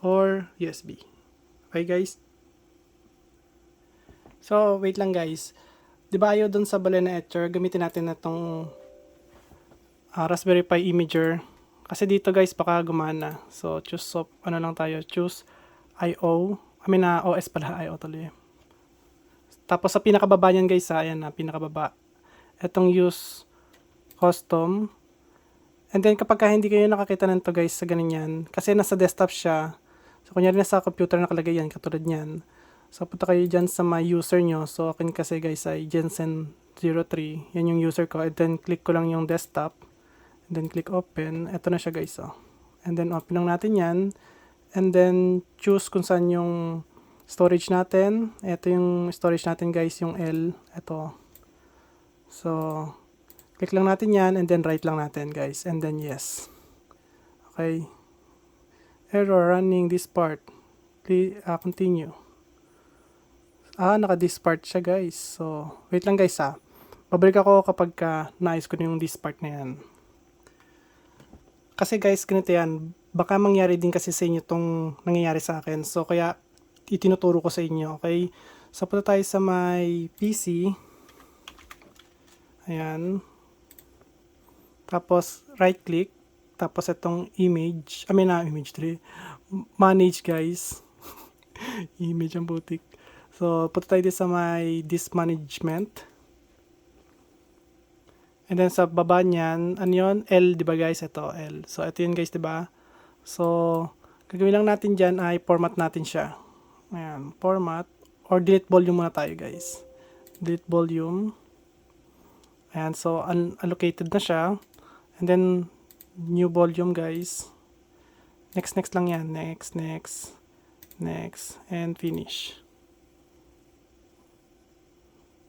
Or USB. Okay guys? So, wait lang guys. Diba ayaw dun sa Balena Etcher, gamitin natin na itong Raspberry Pi Imager. Kasi dito guys, baka gumana. So, choose choose IO. OS pala, IO tuloy. Tapos sa pinakababa niyan guys, ayan na, pinakababa. Itong use custom. And then kapag hindi kayo nakakita nito guys sa ganyan, kasi nasa desktop siya. So, kunyari nasa computer nakalagay yan, katulad niyan. So, punta kayo dyan sa my user nyo. So, akin kasi guys ay Jensen03. Yan yung user ko. And then, click ko lang yung desktop. And then, click open. Ito na siya guys. Oh. And then, open lang natin yan. And then, choose kung saan yung storage natin. Ito yung storage natin guys, yung L. Ito. So, click lang natin yan. And then, write lang natin guys. And then, yes. Okay. Error running this part. Please, continue. Naka-this part siya guys. So, wait lang guys Babalik ako kapag naayos ko na yung this part na yan. Kasi guys, ganito yan. Baka mangyari din kasi sa inyo itong nangyayari sa akin. So, kaya itinuturo ko sa inyo. Okay? So, punta tayo sa my PC. Ayan. Tapos, right click. Tapos, itong image. Image 3. Manage guys. Image ang butik. So, punta tayo dito sa my disk management. And then sa baba niyan, ano yun? L, di ba guys? Ito, L. So, ito yun guys, di ba? So, gagawin lang natin dyan ay format natin siya. Ayan, format. Or delete volume muna tayo guys. Delete volume. Ayan, so, unallocated na siya. And then, New volume guys. Next lang yan. Next. And finish.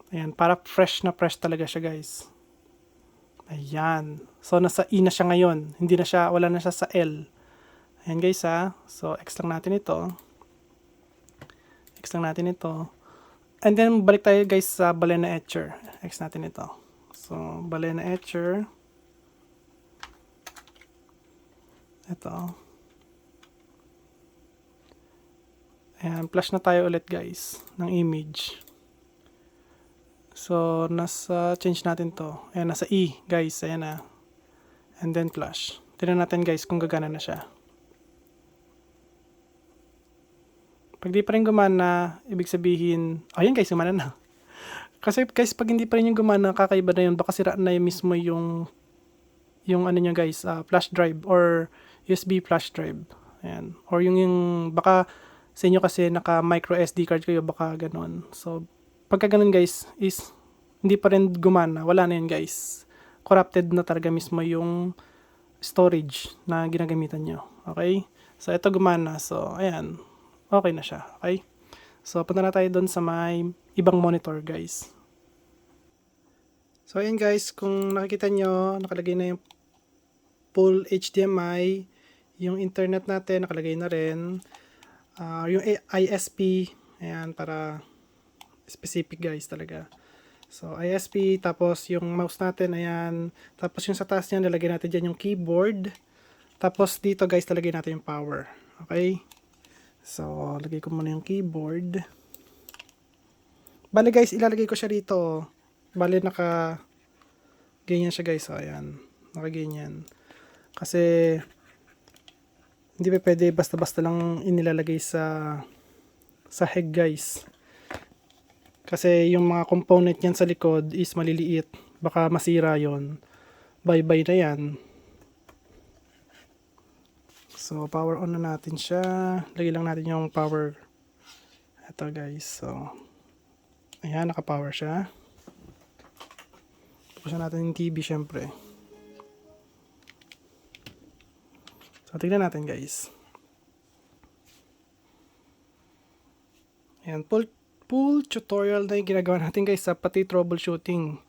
Ayan, para fresh na fresh talaga siya guys. Ayan. So, nasa E na siya ngayon. Hindi na siya, wala na siya sa L. Ayan guys ha. So, X lang natin ito. And then, balik tayo guys sa balena etcher. X natin ito. So, balena etcher. Ito. Ayan, flash na tayo ulit guys ng image. So, nasa change natin to. Ayan, nasa E guys. Ayan na. And then flash. Tignan natin guys kung gagana na siya. Pag di pa rin gumana, ibig sabihin, ayan guys, gumana na. Kasi guys, pag hindi pa rin yung gumana, kakaiba na yun. Baka sira na yung mismo yung ano nyo guys, flash drive or USB flash drive. Ayan. Or yung baka sa inyo kasi naka micro SD card kayo, baka ganon. So, pagka ganon guys, is hindi pa rin gumana. Wala na yun guys. Corrupted na talaga mismo yung storage na ginagamitan nyo. Okay? So, ito gumana. So, ayan. Okay na siya. Okay? So, punta na tayo doon sa may ibang monitor guys. So, ayan guys. Kung nakikita nyo, nakalagay na yung full HDMI, yung internet natin nakalagay na rin, yung ISP, ayan, para specific guys talaga. So ISP, tapos yung mouse natin, ayan, tapos yung sa taas niyan lalagay natin dyan yung keyboard, tapos dito guys lalagay natin yung power. Okay, so lagay ko muna yung keyboard. Bale guys, ilalagay ko siya dito. Bale naka ganyan siya guys. So ayan, naka ganyan. Kasi hindi pa pwede basta-basta lang inilalagay sa head guys. Kasi yung mga component niyan sa likod is maliliit. Baka masira yon. Bye-bye na yan. So power on na natin siya. Lagay lang natin yung power. Ito guys. So ayan, naka-power siya. Pupusan natin yung TV syempre. So, tignan natin guys. Ayan, full tutorial na yung ginagawa natin guys sa pati troubleshooting.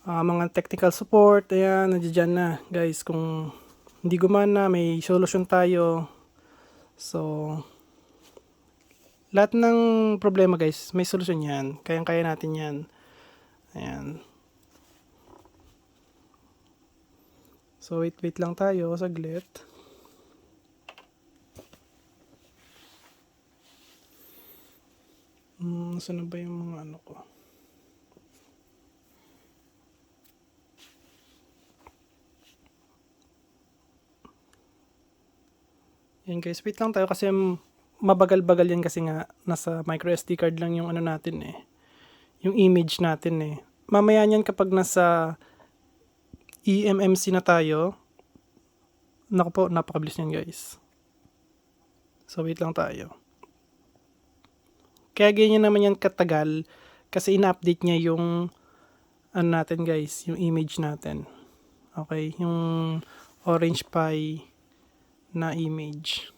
Mga technical support, ayan, nandiyan na guys. Kung hindi gumana, may solution tayo. So, lahat ng problema guys, may solution yan. Kayang-kaya natin yan. Ayan. So, wait lang tayo, saglit. Saan na ba yung mga ano ko? Yan guys, wait lang tayo kasi mabagal-bagal yan kasi nga nasa micro SD card lang yung ano natin eh. Yung image natin eh. Mamaya yan kapag nasa eMMC na tayo. Naku po, napakabilis yan guys. So wait lang tayo. Kaya ganyan naman yan katagal kasi ina-update niya yung ano natin guys, yung image natin. Okay, yung Orange Pi na image.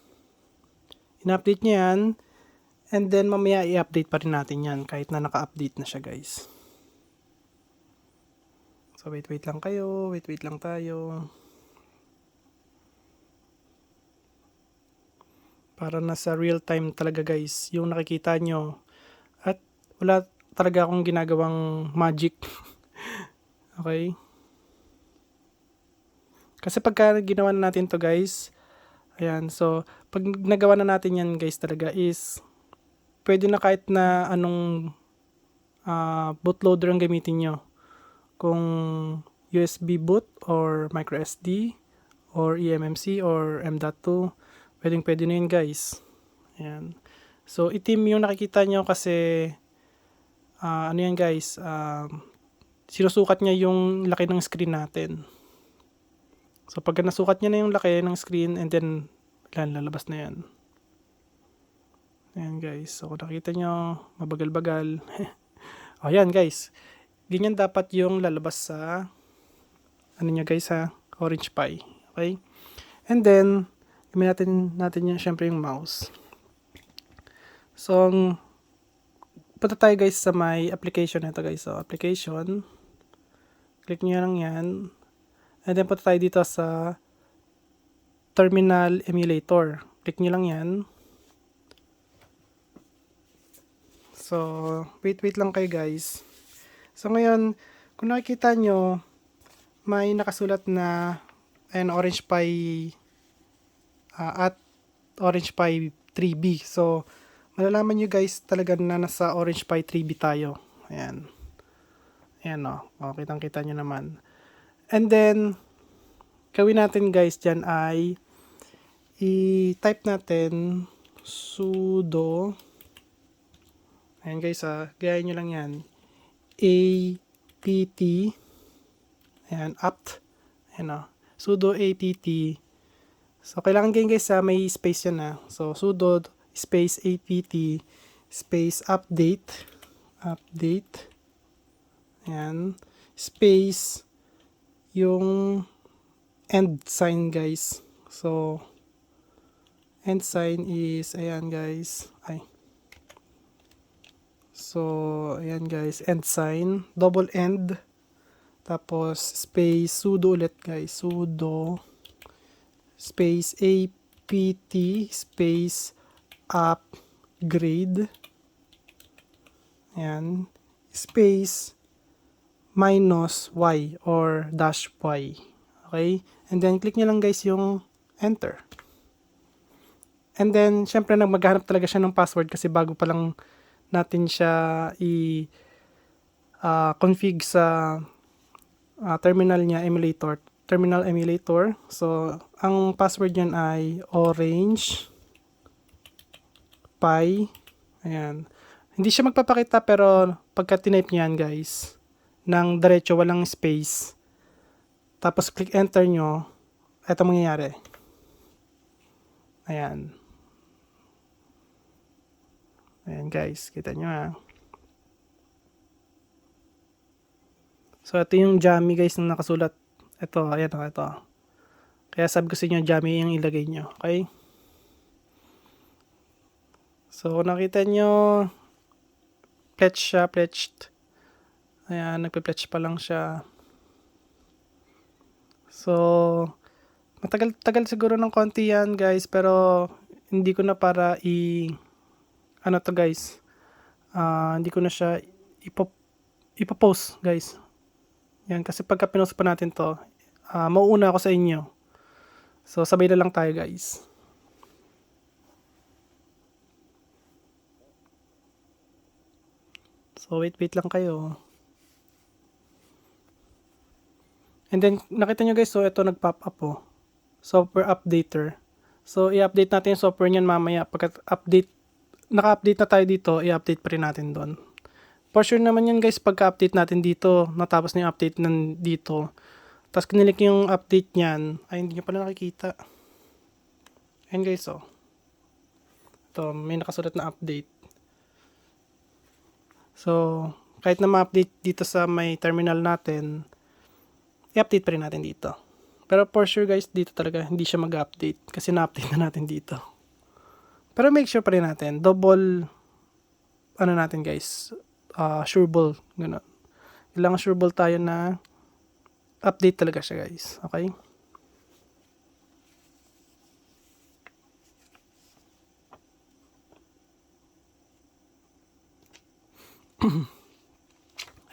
Ina-update niya yan and then mamaya i-update pa rin natin yan kahit na naka-update na siya guys. So wait lang kayo, wait lang tayo. Para nasa real time talaga guys yung nakikita nyo. At wala talaga akong ginagawang magic. Okay? Kasi pagka ginawa na natin to guys, ayan, so pag nagawa na natin yan guys talaga is pwede na kahit na anong bootloader ang gamitin nyo. Kung USB boot or micro SD or eMMC or M.2, pwede na yun guys. Ayan. So itim yung nakikita nyo kasi ano yan guys, sinusukat niya yung laki ng screen natin. So pag nasukat niya na yung laki ng screen and then lalabas na yan. Ayan guys, so kung nakita nyo mabagal-bagal. Ayan guys, ganyan dapat yung lalabas sa ano nyo guys ha. Orange Pi. Okay? And then, gamitin natin yung syempre yung mouse. So, punta tayo guys sa may application nito guys. So, application. Click nyo lang yan. And then, punta tayo dito sa terminal emulator. Click nyo lang yan. So, wait lang kayo guys. So, ngayon, kung nakikita nyo, may nakasulat na Orange Pi at Orange Pi 3B. So, malalaman nyo guys talaga na nasa Orange Pi 3B tayo. Ayan. Ayan o. Kitang-kita nyo naman. And then, gawin natin guys dyan ay i-type natin sudo. Ayan guys gayahin nyo lang yan. apt. Ayan, apt. Ayan sudo apt. So, kailangan ganyan guys may space yan So, sudo space apt space update. Ayan. Space yung end sign guys. So, end sign is, ayan guys. So, ayan guys, end sign, double end, tapos space, sudo ulit guys, sudo, space apt, space upgrade, ayan, space minus y or dash y, okay, and then click nyo lang guys yung enter. And then, syempre maghahanap talaga siya ng password kasi bago pa lang natin siya config sa terminal emulator. So, ang password niyan ay orange pi. Ayan. Hindi siya magpapakita pero pagka tinype niyan guys, ng diretso walang space, tapos click enter nyo, ito mangyayari. Ayan. Ayan guys, kita nyo So, ito yung Jammy guys na nakasulat. Ito, ayan ito. Kaya sabi ko sa inyo, Jammy yung ilagay nyo. Okay? So, nakita nyo, pledged. Ayan, nagpe-pledge pa lang siya. So, matagal siguro ng konti yan guys, pero hindi ko na para guys, hindi ko na siya ipopost guys. Yan, kasi pagka pinost pa natin to, mauuna ako sa inyo. So, sabay na lang tayo guys. So, wait lang kayo. And then, nakita nyo guys, so ito nag-pop up software updater. So, i-update natin yung software niyan mamaya. Pagka-update, naka-update na tayo dito, i-update pa rin natin doon. For sure naman yan guys, pagka-update natin dito, natapos na yung update dito. Tapos kinilik yung update niyan, ay hindi nyo pala nakikita. Ayan guys, ito, may nakasulat na update. So, kahit na ma-update dito sa may terminal natin, i-update pa rin natin dito. Pero for sure guys, dito talaga hindi siya mag-update kasi na-update na natin dito. Pero make sure pa rin natin, double, natin guys, sureball, gano'n. Kailangan sureball tayo na update talaga siya guys, okay?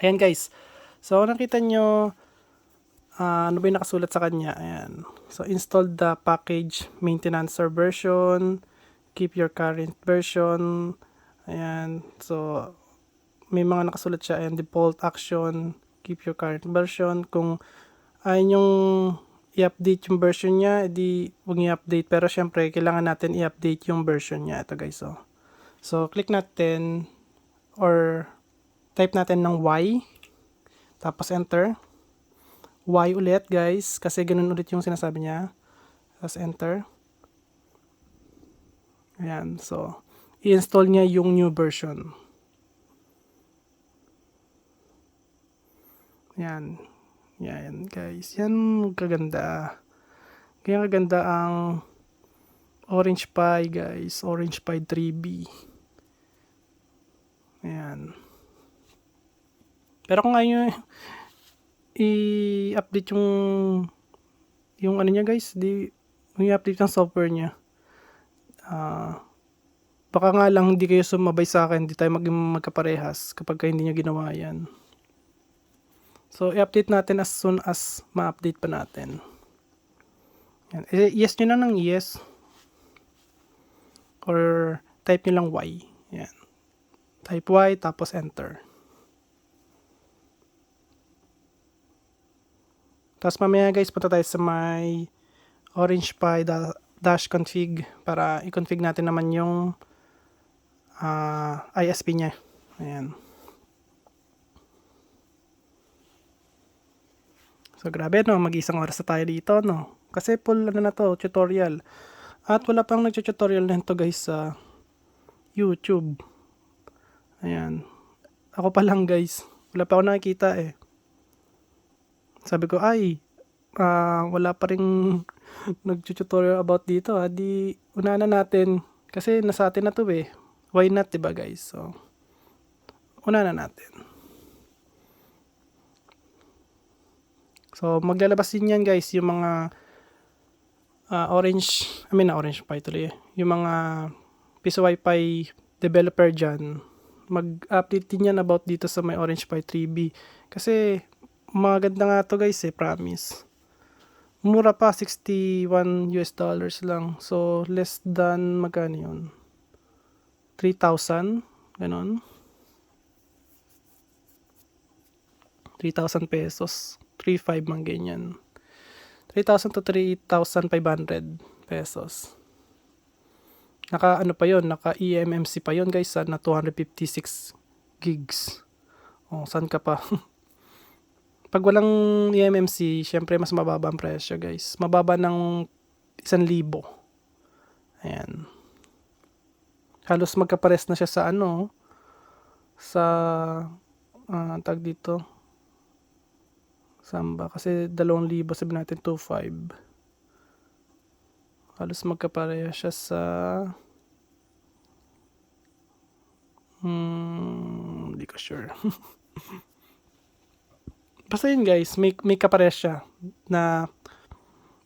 Ayan guys, so nakita nyo, ano ba yung nakasulat sa kanya? Ayan. So, install the package maintenance version. Keep your current version. Ayan. So, may mga nakasulat siya. Ayan, default action. Keep your current version. Kung ayaw yung i-update yung version niya, edi huwag i-update. Pero, syempre, kailangan natin i-update yung version niya. Ito, guys. So, click natin or type natin ng Y. Tapos, enter. Y ulit guys, kasi ganun ulit yung sinasabi niya. Tapos enter. Ayan, so i-install niya yung new version. Ayan, Yan guys, yan kaganda. Kaya kaganda ang Orange Pi guys, Orange Pi 3B. Ayan. Pero kung ngayon i-update yung ano niya guys, yung i-update ng software niya. Baka nga lang hindi kayo sumabay sa akin, hindi tayo magkaparehas kapag hindi niya ginawa yan. So, i-update natin as soon as ma-update pa natin. Yan. Yes nyo na ng yes. Or type nyo lang Y. Yan. Type Y tapos enter. Tapos mamaya guys, punta tayo sa may Orange Pi dash config para i-config natin naman yung ISP niya. Ayan. So grabe no, mag-isang oras na tayo dito no. Kasi full ano na to, tutorial. At wala pang nagtututorial na ito guys sa YouTube. Ayan. Ako pa lang guys. Wala pa ako nakikita eh. Sabi ko ay wala pa rin nag-tutorial about dito. Di unahan na natin kasi nasa atin na to eh. Why not, diba guys? So unahan na natin. So maglalabas din yan guys yung mga Orange Pi tuloy eh. Yung mga Piso Wi-Fi developer dyan, mag-update din yan about dito sa may Orange Pi 3B. Kasi maganda nga to guys eh, promise. Mura pa, $61 lang. So less than magkano yun? 3,000, ganon. 3,000 pesos. 3,500 man ganyan. 3,000 to 3,500 pesos. Naka ano pa yon, naka eMMC pa yon guys, na 256 gigs. Oh, saan ka pa? Pag walang eMMC, syempre mas mababa ang presyo guys. Mababa ng 1,000. Ayan. Halos magkapares na siya sa ano, sa tag dito. Samba kasi 2,000, sabi natin 2,500. Halos magkapareha siya sa hindi ko sure. Basta yun guys, may kapareha siya na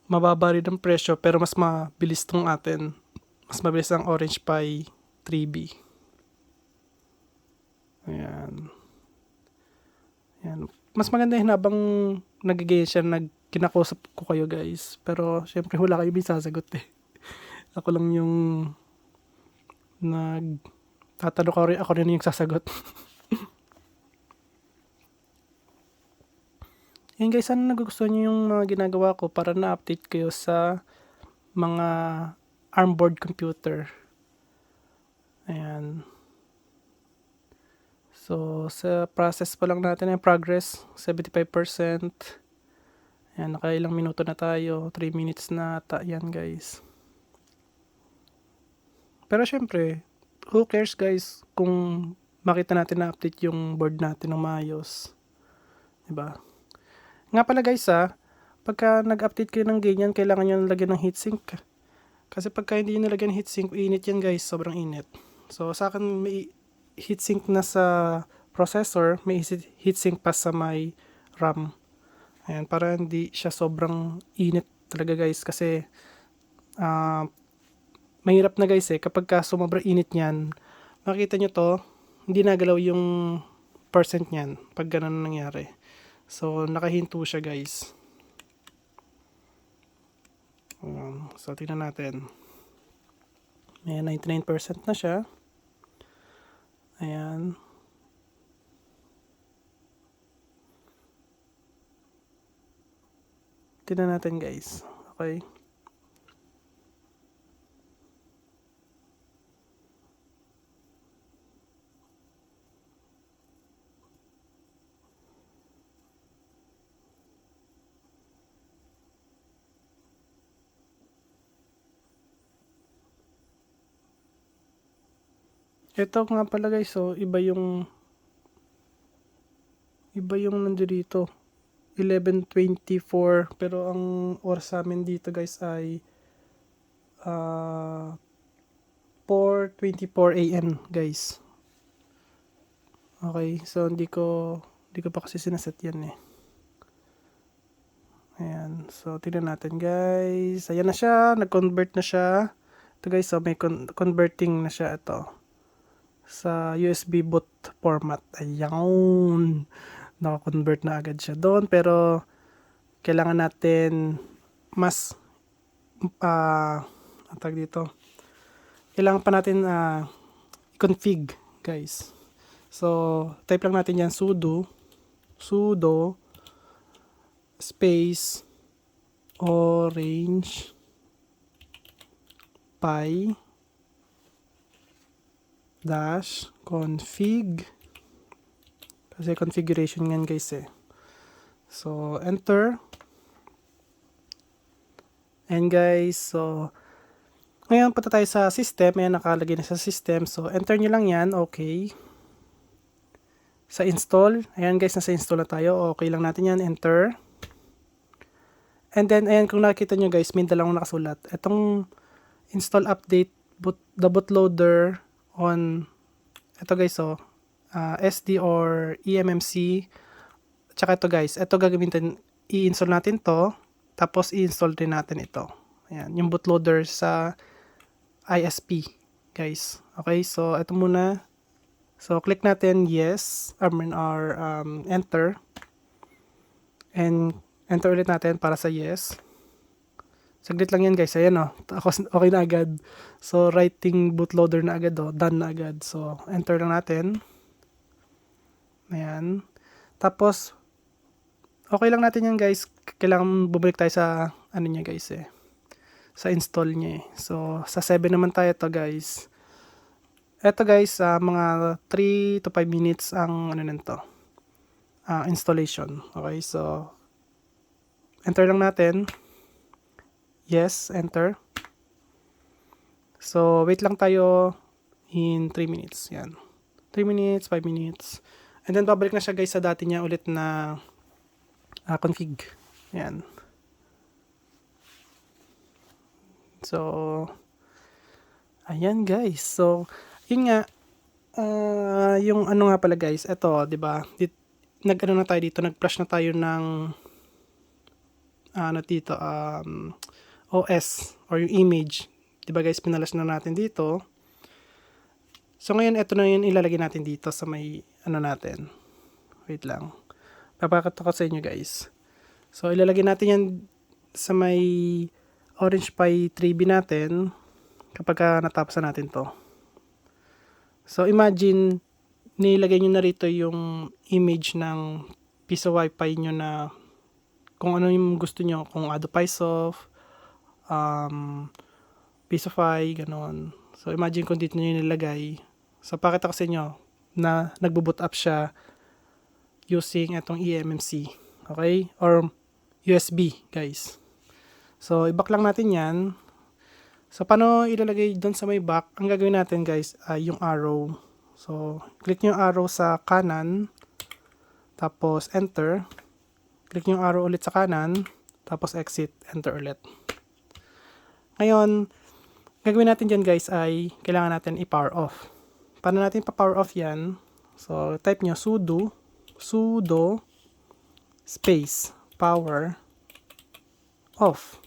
mababa rin ang presyo pero mas mabilis tong atin. Mas mabilis ang Orange Pi 3B. Ayan. Ayan. Mas maganda yun habang nagigaya siya, kinakausap ko kayo guys. Pero syempre wala kayo may sasagot eh. Ako lang yung tatanong ako rin yung sasagot. Yan guys, sana nagugustuhan nyo yung mga ginagawa ko para na-update kayo sa mga ARM board computer. Ayan. So, sa process pa lang natin yung progress, 75%. Ayan, nakailang minuto na tayo. 3 minutes na ata yan guys. Pero syempre, who cares guys kung makita natin na update yung board natin ng maayos. Diba? Nga pala guys pagka nag-update kayo ng ganyan, kailangan nyo lagyan ng heatsink. Kasi pagka hindi nyo nilagyan ng heatsink, init yan guys, sobrang init. So sa akin may heatsink na sa processor, may heatsink pa sa may RAM. Ayan, para hindi siya sobrang init talaga guys. Kasi mahirap na guys kapag sobrang init nyan, makita nyo to, hindi nagalaw yung percent nyan pag ganun nangyari. So, nakahinto siya guys. So, tingnan natin. May 99% na siya. Ayan. Tingnan natin guys. Okay. Ito nga pala guys, iba yung nandito. 11:24, pero ang oras sa amin dito guys ay 4:24 AM guys. Okay, so hindi ko pa kasi sinaset yan eh. Ayan, so tingnan natin guys. Ayan na siya, nag-convert na siya. Ito guys, so may converting na siya ito sa USB boot format. Ayan, naka-convert na agad siya doon, pero kailangan natin mas ang tawag dito, kailangan pa natin i-config guys. So type lang natin yan sudo space orange pi dash config, kasi configuration yan guys eh. So enter, and guys, so ngayon punta tayo sa system. Ayan, nakalagay na sa system, so enter nyo lang yan. Okay, sa install, ayan guys, nasa install na tayo. Okay lang natin yan, enter. And then ayan, kung nakikita nyo guys, may dalawang nakasulat. Itong install update the bootloader on, ito guys, so SD or eMMC. Tsaka ito guys, ito gagamitin, i-install natin to, tapos i-install din natin ito. Ayan, yung bootloader sa ISP guys. Okay, so ito muna. So click natin yes, or enter, and enter ulit natin para sa yes. Saglit lang yan guys. Ayan o, okay na agad. So writing bootloader na agad o, done na agad. So enter lang natin. Ayan. Tapos okay lang natin yan guys. Kailangan bumalik tayo sa ano niya guys eh, sa install niya eh. So sa 7 naman tayo to guys. Eto guys, mga 3 to 5 minutes ang ano nito, installation. Okay, so enter lang natin. Yes, enter. So wait lang tayo in 3 minutes. Yan, 3 minutes, 5 minutes, and then babalik na siya guys sa dati niya ulit na config. Yan. So ayan guys, so yun nga, yung ano nga pala guys, eto, 'di ba? Nag-ano na tayo dito, nag-flash na tayo ng ano dito, OS or yung image. 'Di ba guys, pinalas na natin dito. So ngayon eto na yung ilalagay natin dito sa may ano natin. Wait lang. Papakita ko sa inyo guys. So ilalagay natin yan sa may Orange Pi 3B natin kapag natapos na natin to. So imagine, nilagay nyo na rito yung image ng piece of Wi-Fi nyo na kung ano yung gusto nyo, kung AdoPisoft, piece of Wi, ganon. So imagine kung dito nyo nilagay. So pakita ko sa inyo na nagbo-boot up siya using itong eMMC, okay, or USB guys. So i-back lang natin yan. So paano ilalagay doon sa may back? Ang gagawin natin guys ay yung arrow. So click nyo yung arrow sa kanan, tapos enter. Click nyo yung arrow ulit sa kanan, tapos exit, enter ulit. Ngayon, gagawin natin dyan guys ay kailangan natin i-power off. Paano natin pa-power off yan? So type nyo sudo space power off.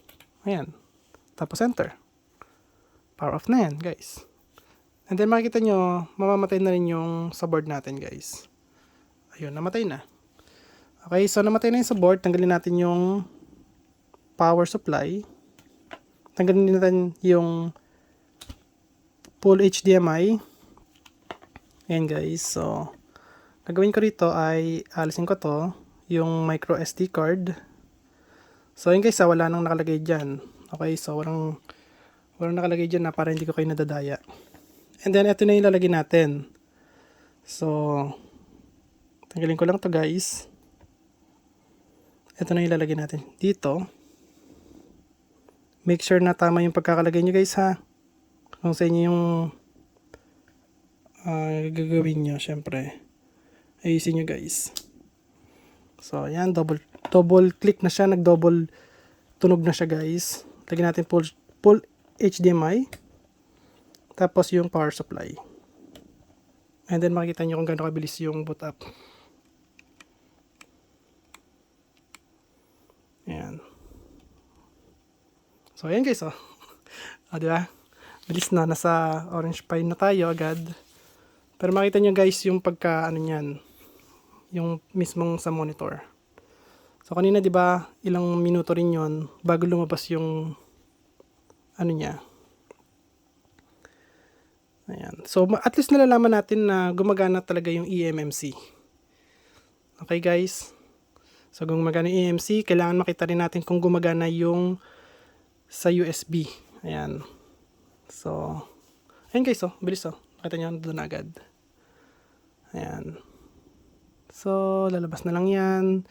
Ayan. Tapos enter. Power off na yan guys. And then makikita nyo, mamamatay na rin yung sa board natin guys. Ayun, namatay na. Okay, so namatay na yung sa board. Tanggalin natin yung power supply. Tanggalin natin yung full HDMI. Ayan guys, so gagawin ko rito ay alisin ko to, yung micro SD card. So yun guys, wala nang nakalagay dyan. Okay, so walang nakalagay dyan na para hindi ko kayo nadadaya. And then ito na yung ilalagay natin. So tanggalin ko lang to guys. Ito na yung ilalagay natin dito. Make sure na tama yung pagkakalagay nyo guys ha. Kung sa inyo yung gagawin nyo, syempre ayusin nyo guys. So, ayan, double click na siya, nag-double tunog na siya, guys. Lagyan natin full HDMI. Tapos yung power supply. And then makikita nyo kung gaano kabilis yung boot up. Ayan. So, ayan guys, oh. Ah, di ba? Bilis na, nasa orange pine na tayo agad. Pero makita nyo guys yung pagka, ano nyan, yung mismong sa monitor. So, kanina di ba ilang minuto rin yon bago lumabas yung, ano niya. Ayan. So, at least nalalaman natin na gumagana talaga yung eMMC. Okay guys? So, kung gumagana yung eMMC, kailangan makita rin natin kung gumagana yung sa USB. Ayan. So, ayan guys, oh. Bilis, oh. Makita nyo, doon agad. Ayan. So, lalabas na lang yan.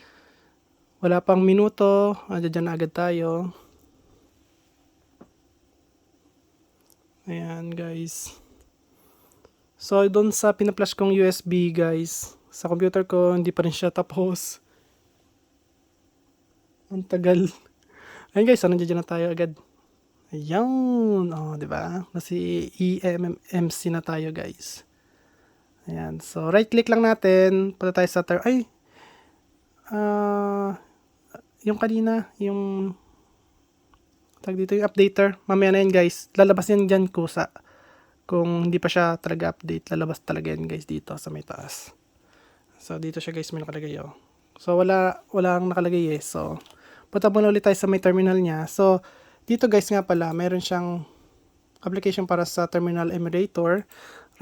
Wala pang minuto. Dyan na agad tayo. Ayan guys. So, doon sa pina-flash kong USB guys, sa computer ko, hindi pa rin siya tapos. Ang tagal. Ayun guys, so nandiyan na tayo agad. Ayan. Oh, di ba? Kasi eMMC na tayo guys. Ayan. So, right click lang natin. Punta tayo sa yung kanina, yung tag dito yung updater. Mamaya na yan guys. Lalabas yan dyan kusa. Kung hindi pa siya talaga update, lalabas talaga yan guys dito sa may taas. So, dito siya guys may nakalagay, oh. So, walang nakalagay eh. So, punta muna ulit tayo sa may terminal niya. So, dito guys nga pala, mayroon siyang application para sa terminal emulator.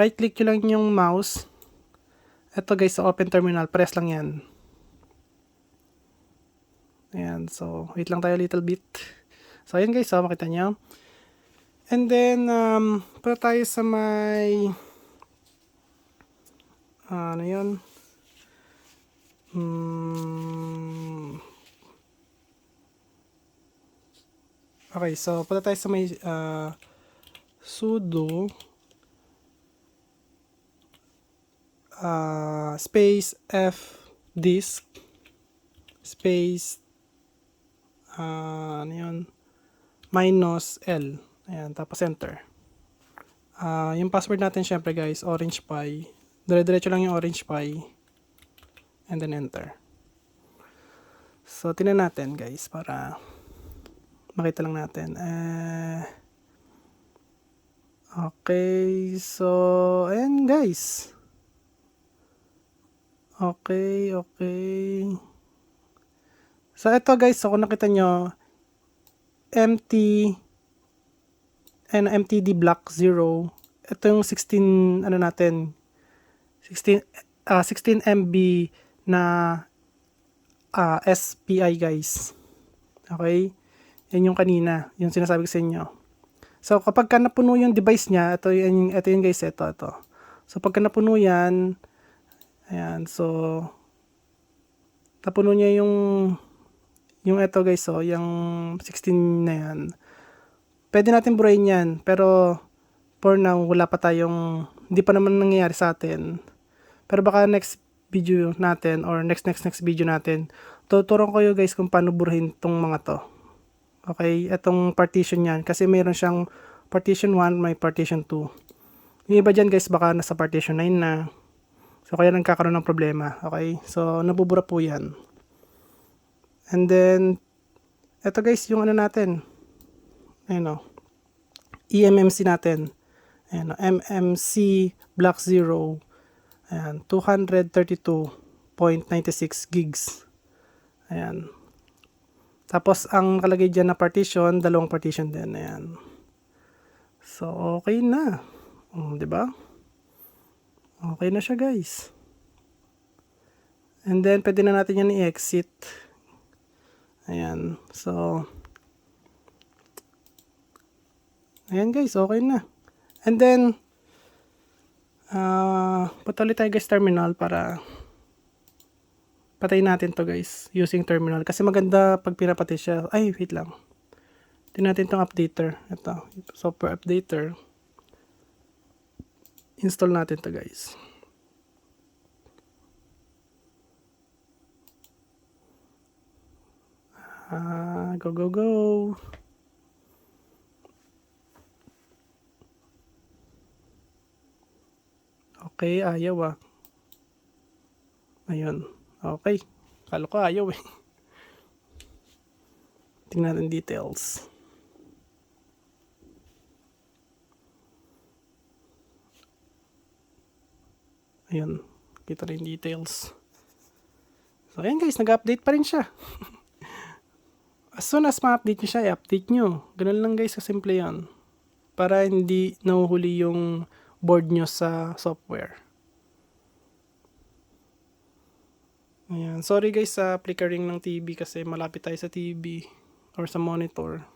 Right click nyo lang yung mouse. Ito guys, sa open terminal, press lang yan. Ayan, so, wait lang tayo a little bit. So, ayan guys, so, makita nyo. And then, punta tayo sa may, ano yun? Okay, so, punta tayo sa may, sudo, space fdisk, space, ano yun? -L. Ayan, tapos enter. Yung password natin syempre guys, Orange Pi. Dire-diretso lang yung Orange Pi. And then enter. So, tingnan natin guys para makita lang natin. Okay, so, ayan guys. Okay. So, ito guys, so kung nakita nyo, MTD block 0. Ito yung 16 ano natin 16 MB na SPI guys. Okay? Yan yung kanina, yung sinasabi ko sa inyo. So kapag ka napuno yung device niya, ito yung guys, ito. So pagka napuno yan, ayan, so napuno niya yung ito guys, so yung 16 na yan. Pwede natin burahin yan, pero for now, wala pa tayong, hindi pa naman nangyayari sa atin. Pero baka next video natin, or next video natin, tuturuan ko kayo guys kung paano burahin tong mga to. Okay, itong partition yan, kasi mayroon siyang partition 1, may partition 2. Yung iba dyan guys, baka nasa partition 9 na. So, kaya nagkakaroon ng problema. Okay, so nabubura po yan. And then, ito guys, yung ano natin, ayun o, eMMC natin. Ayan o, MMC block 0. Ayan, 232.96 gigs. Ayan. Tapos, ang kalagay dyan na partition, dalawang partition din. Ayan. So, okay na. Diba? Okay na siya guys. And then, pwede na natin yan i-exit. Ayan. So, ayan guys, okay na. And then, punta ulit tayo guys terminal para patayin natin to guys using terminal. Kasi maganda pag pinapatay siya. Ay, wait lang. Tingnan natin tong updater. Ito, software updater. Install natin to guys. Go, go, go. Okay, ayaw ah. Ayun. Okay. Kala ko ayaw eh. Tingnan natin details. Ayun. Kita rin details. So, ayan guys. Nag-update pa rin siya. As soon as ma-update nyo siya, i-update nyo. Ganun lang guys, kasimple yan. Para hindi nahuhuli yung board nyo sa software. Ayan. Sorry guys sa flickering ng TV kasi malapit tayo sa TV or sa monitor.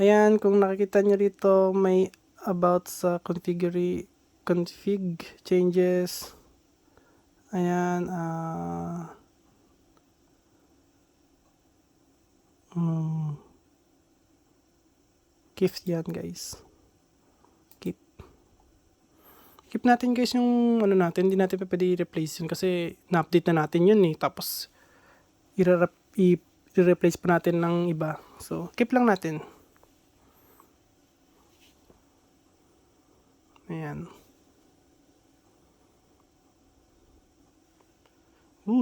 Ayan, kung nakikita nyo rito, may about sa config changes. Ayan, keep yan guys. Keep natin guys yung ano natin, hindi natin pwede i-replace yun kasi na-update na natin yun eh. Tapos i-replace pa natin ng iba. So, keep lang natin. Ayan.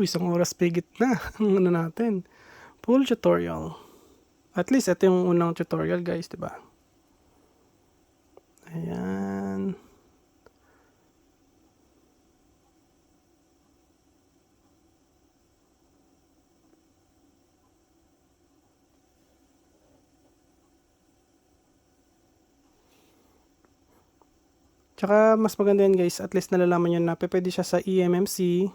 Isang oras pigit na. Ano natin. Full tutorial. At least ito yung unang tutorial guys, diba? Ayan. Tsaka mas maganda yan guys, at least nalalaman nyo na pwede siya sa eMMC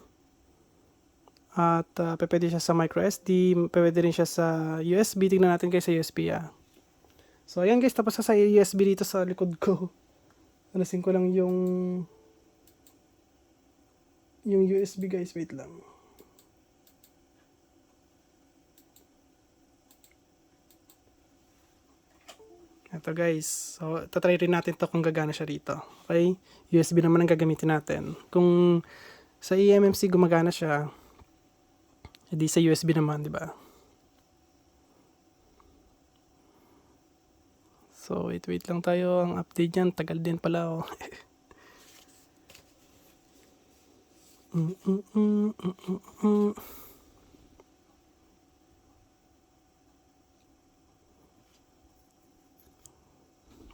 at pwede siya sa microSD, pwede rin siya sa USB. Tingnan natin guys sa USB So ayan guys, tapos sa USB dito sa likod ko. Alasin ko lang yung USB guys, wait lang. Ito guys, so tatry rin natin to kung gagana siya rito. Okay, USB naman ang gagamitin natin. Kung sa eMMC gumagana siya, edi sa USB naman, di ba? So wait lang tayo, ang update niyan tagal din pala oh.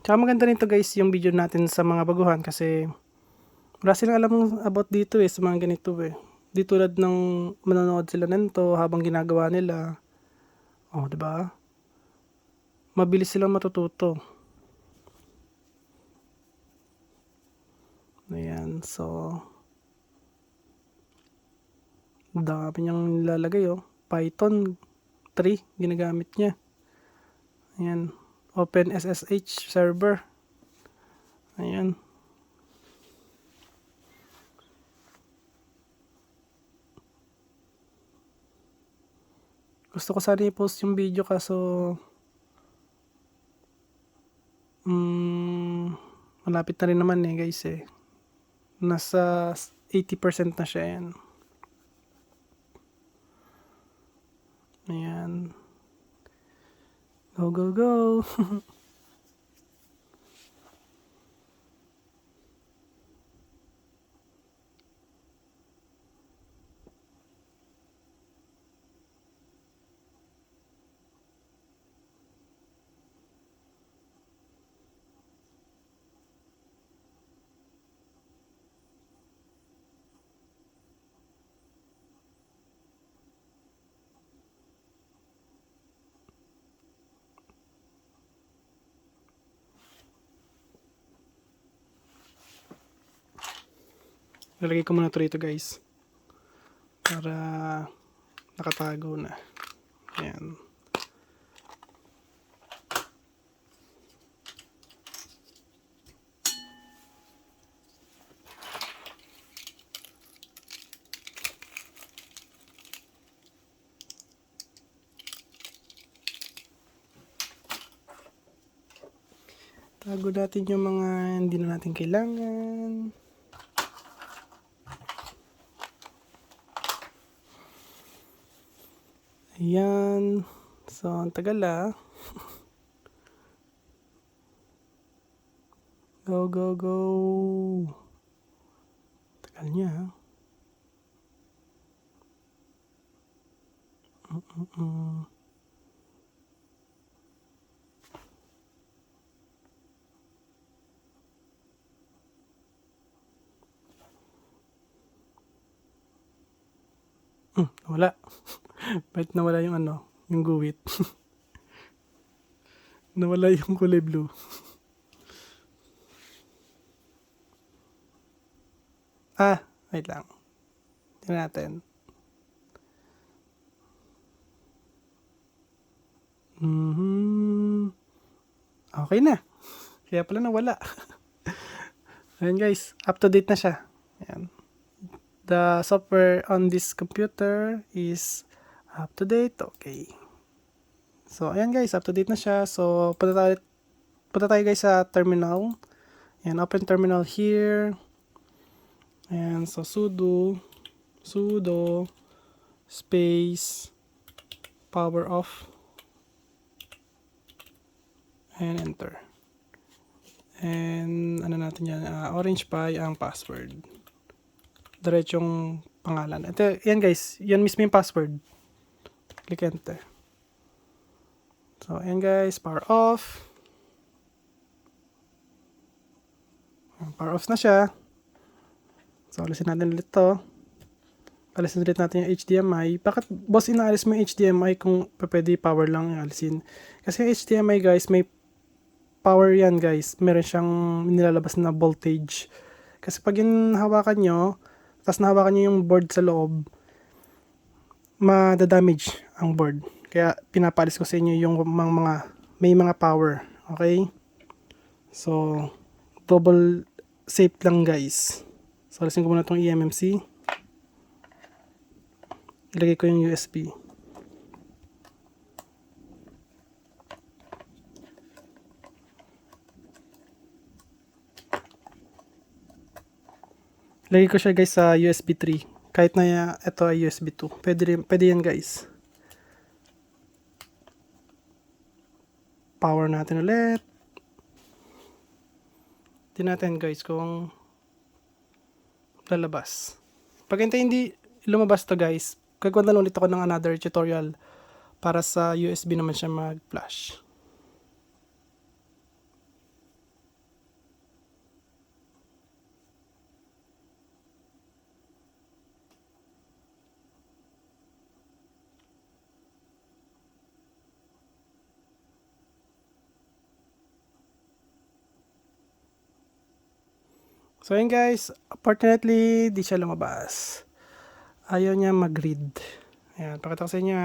Tsaka maganda rin to guys yung video natin sa mga baguhan kasi wala silang alam about dito sa mga ganito Di tulad ng manonood sila nito habang ginagawa nila. Oh, di ba? Mabilis silang matututo. Ayan, so dami niyang nilalagay Python 3 ginagamit niya. Ayan. OpenSSH server. Ayan. Gusto ko sana i-post yung video kaso malapit na rin naman guys Nasa 80% na siya yan. Ayan. Go, go, go. Lalagay ko muna ito rito guys para nakatago na. Ayan. Tago natin yung mga hindi na natin kailangan. Ayan. So, ang tagal Go, go, go. Tagal niya. Wala. Bakit nawala yung yung guwit? Nawala yung kulay blue. Wait lang. Tingnan natin. Okay na. Kaya pala nawala. Ayan guys, up to date na siya. Ayan. The software on this computer is up to date. Okay. So, ayan guys, up to date na siya. So, punta tayo guys sa terminal. Ayan, open terminal here. Ayan, so sudo space power off and enter. And ano natin yan, Orange Pi ang password. Diretsong pangalan. Ito, yan guys, yan mismo yung password. Click enter. So, ayan guys, power off. Power off na siya. So, alisin natin ulit to. Alisin ulit natin yung HDMI. Bakit, boss, inaalis mo yung HDMI kung pwede power lang yung alisin? Kasi yung HDMI, guys, may power yan, guys. Meron siyang nilalabas na voltage. Kasi pag yung hawakan nyo, tapos nahawakan nyo yung board sa loob, madadamage ang board. Kaya, pinapaalis ko sa inyo yung may mga power. Okay? So, double safe lang, guys. So, alisin ko muna itong eMMC. Ilagay ko yung USB. Ilagay ko siya guys sa USB 3. Kahit na ito ay USB 2. Pwede yan guys. Power natin ulit. Tingnan natin guys kung lalabas. Pag hindi lumabas to guys, gagawin na ulit ako ng another tutorial para sa USB naman siya mag-flash. So yun guys, unfortunately, di siya lumabas. Ayaw niya mag-read. Ayan, pakita ko sa inyo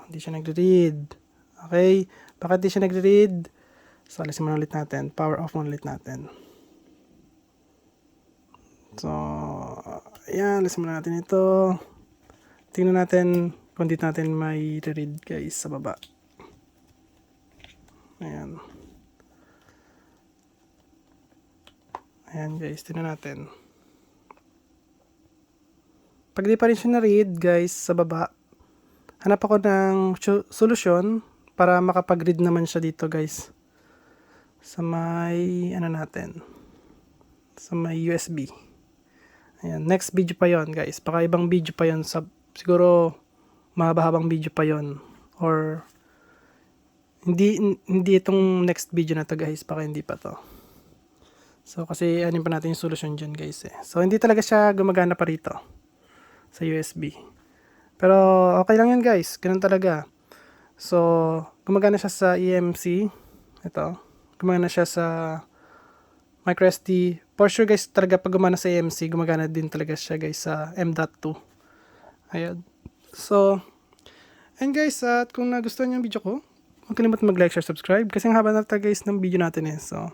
di siya nagre-read. Okay, bakit di siya nagre-read? So, alisin muna ulit natin. Power off muna ulit natin. So, ayan, alisin muna natin ito. Tingnan natin kung dito natin may read guys sa baba. Ayan. Ayan guys, tingnan natin. Pag di pa rin siya na-read guys sa baba, hanap ako ng solusyon para makapag-read naman siya dito guys. Sa may sa may USB. Ayan, next video pa yon guys. Baka ibang video pa yon, siguro mahaba-habang video pa yon, or hindi itong next video na to guys, baka hindi pa to. So kasi anin pa natin yung solution dyan guys So hindi talaga siya gumagana pa rito sa USB. Pero okay lang yan guys, ganun talaga. So gumagana siya sa eMMC. Ito, gumagana siya sa microSD. For sure guys, talaga pag gumana sa eMMC, gumagana din talaga siya guys sa M.2. Ayan. So, and guys, at kung nagustuhan niyo yung video ko, huwag kalimutan mag-like, share, subscribe. Kasi ang haba na guys ng video natin So,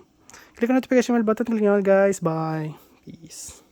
click on notification bell button. Click nyo guys. Bye. Peace.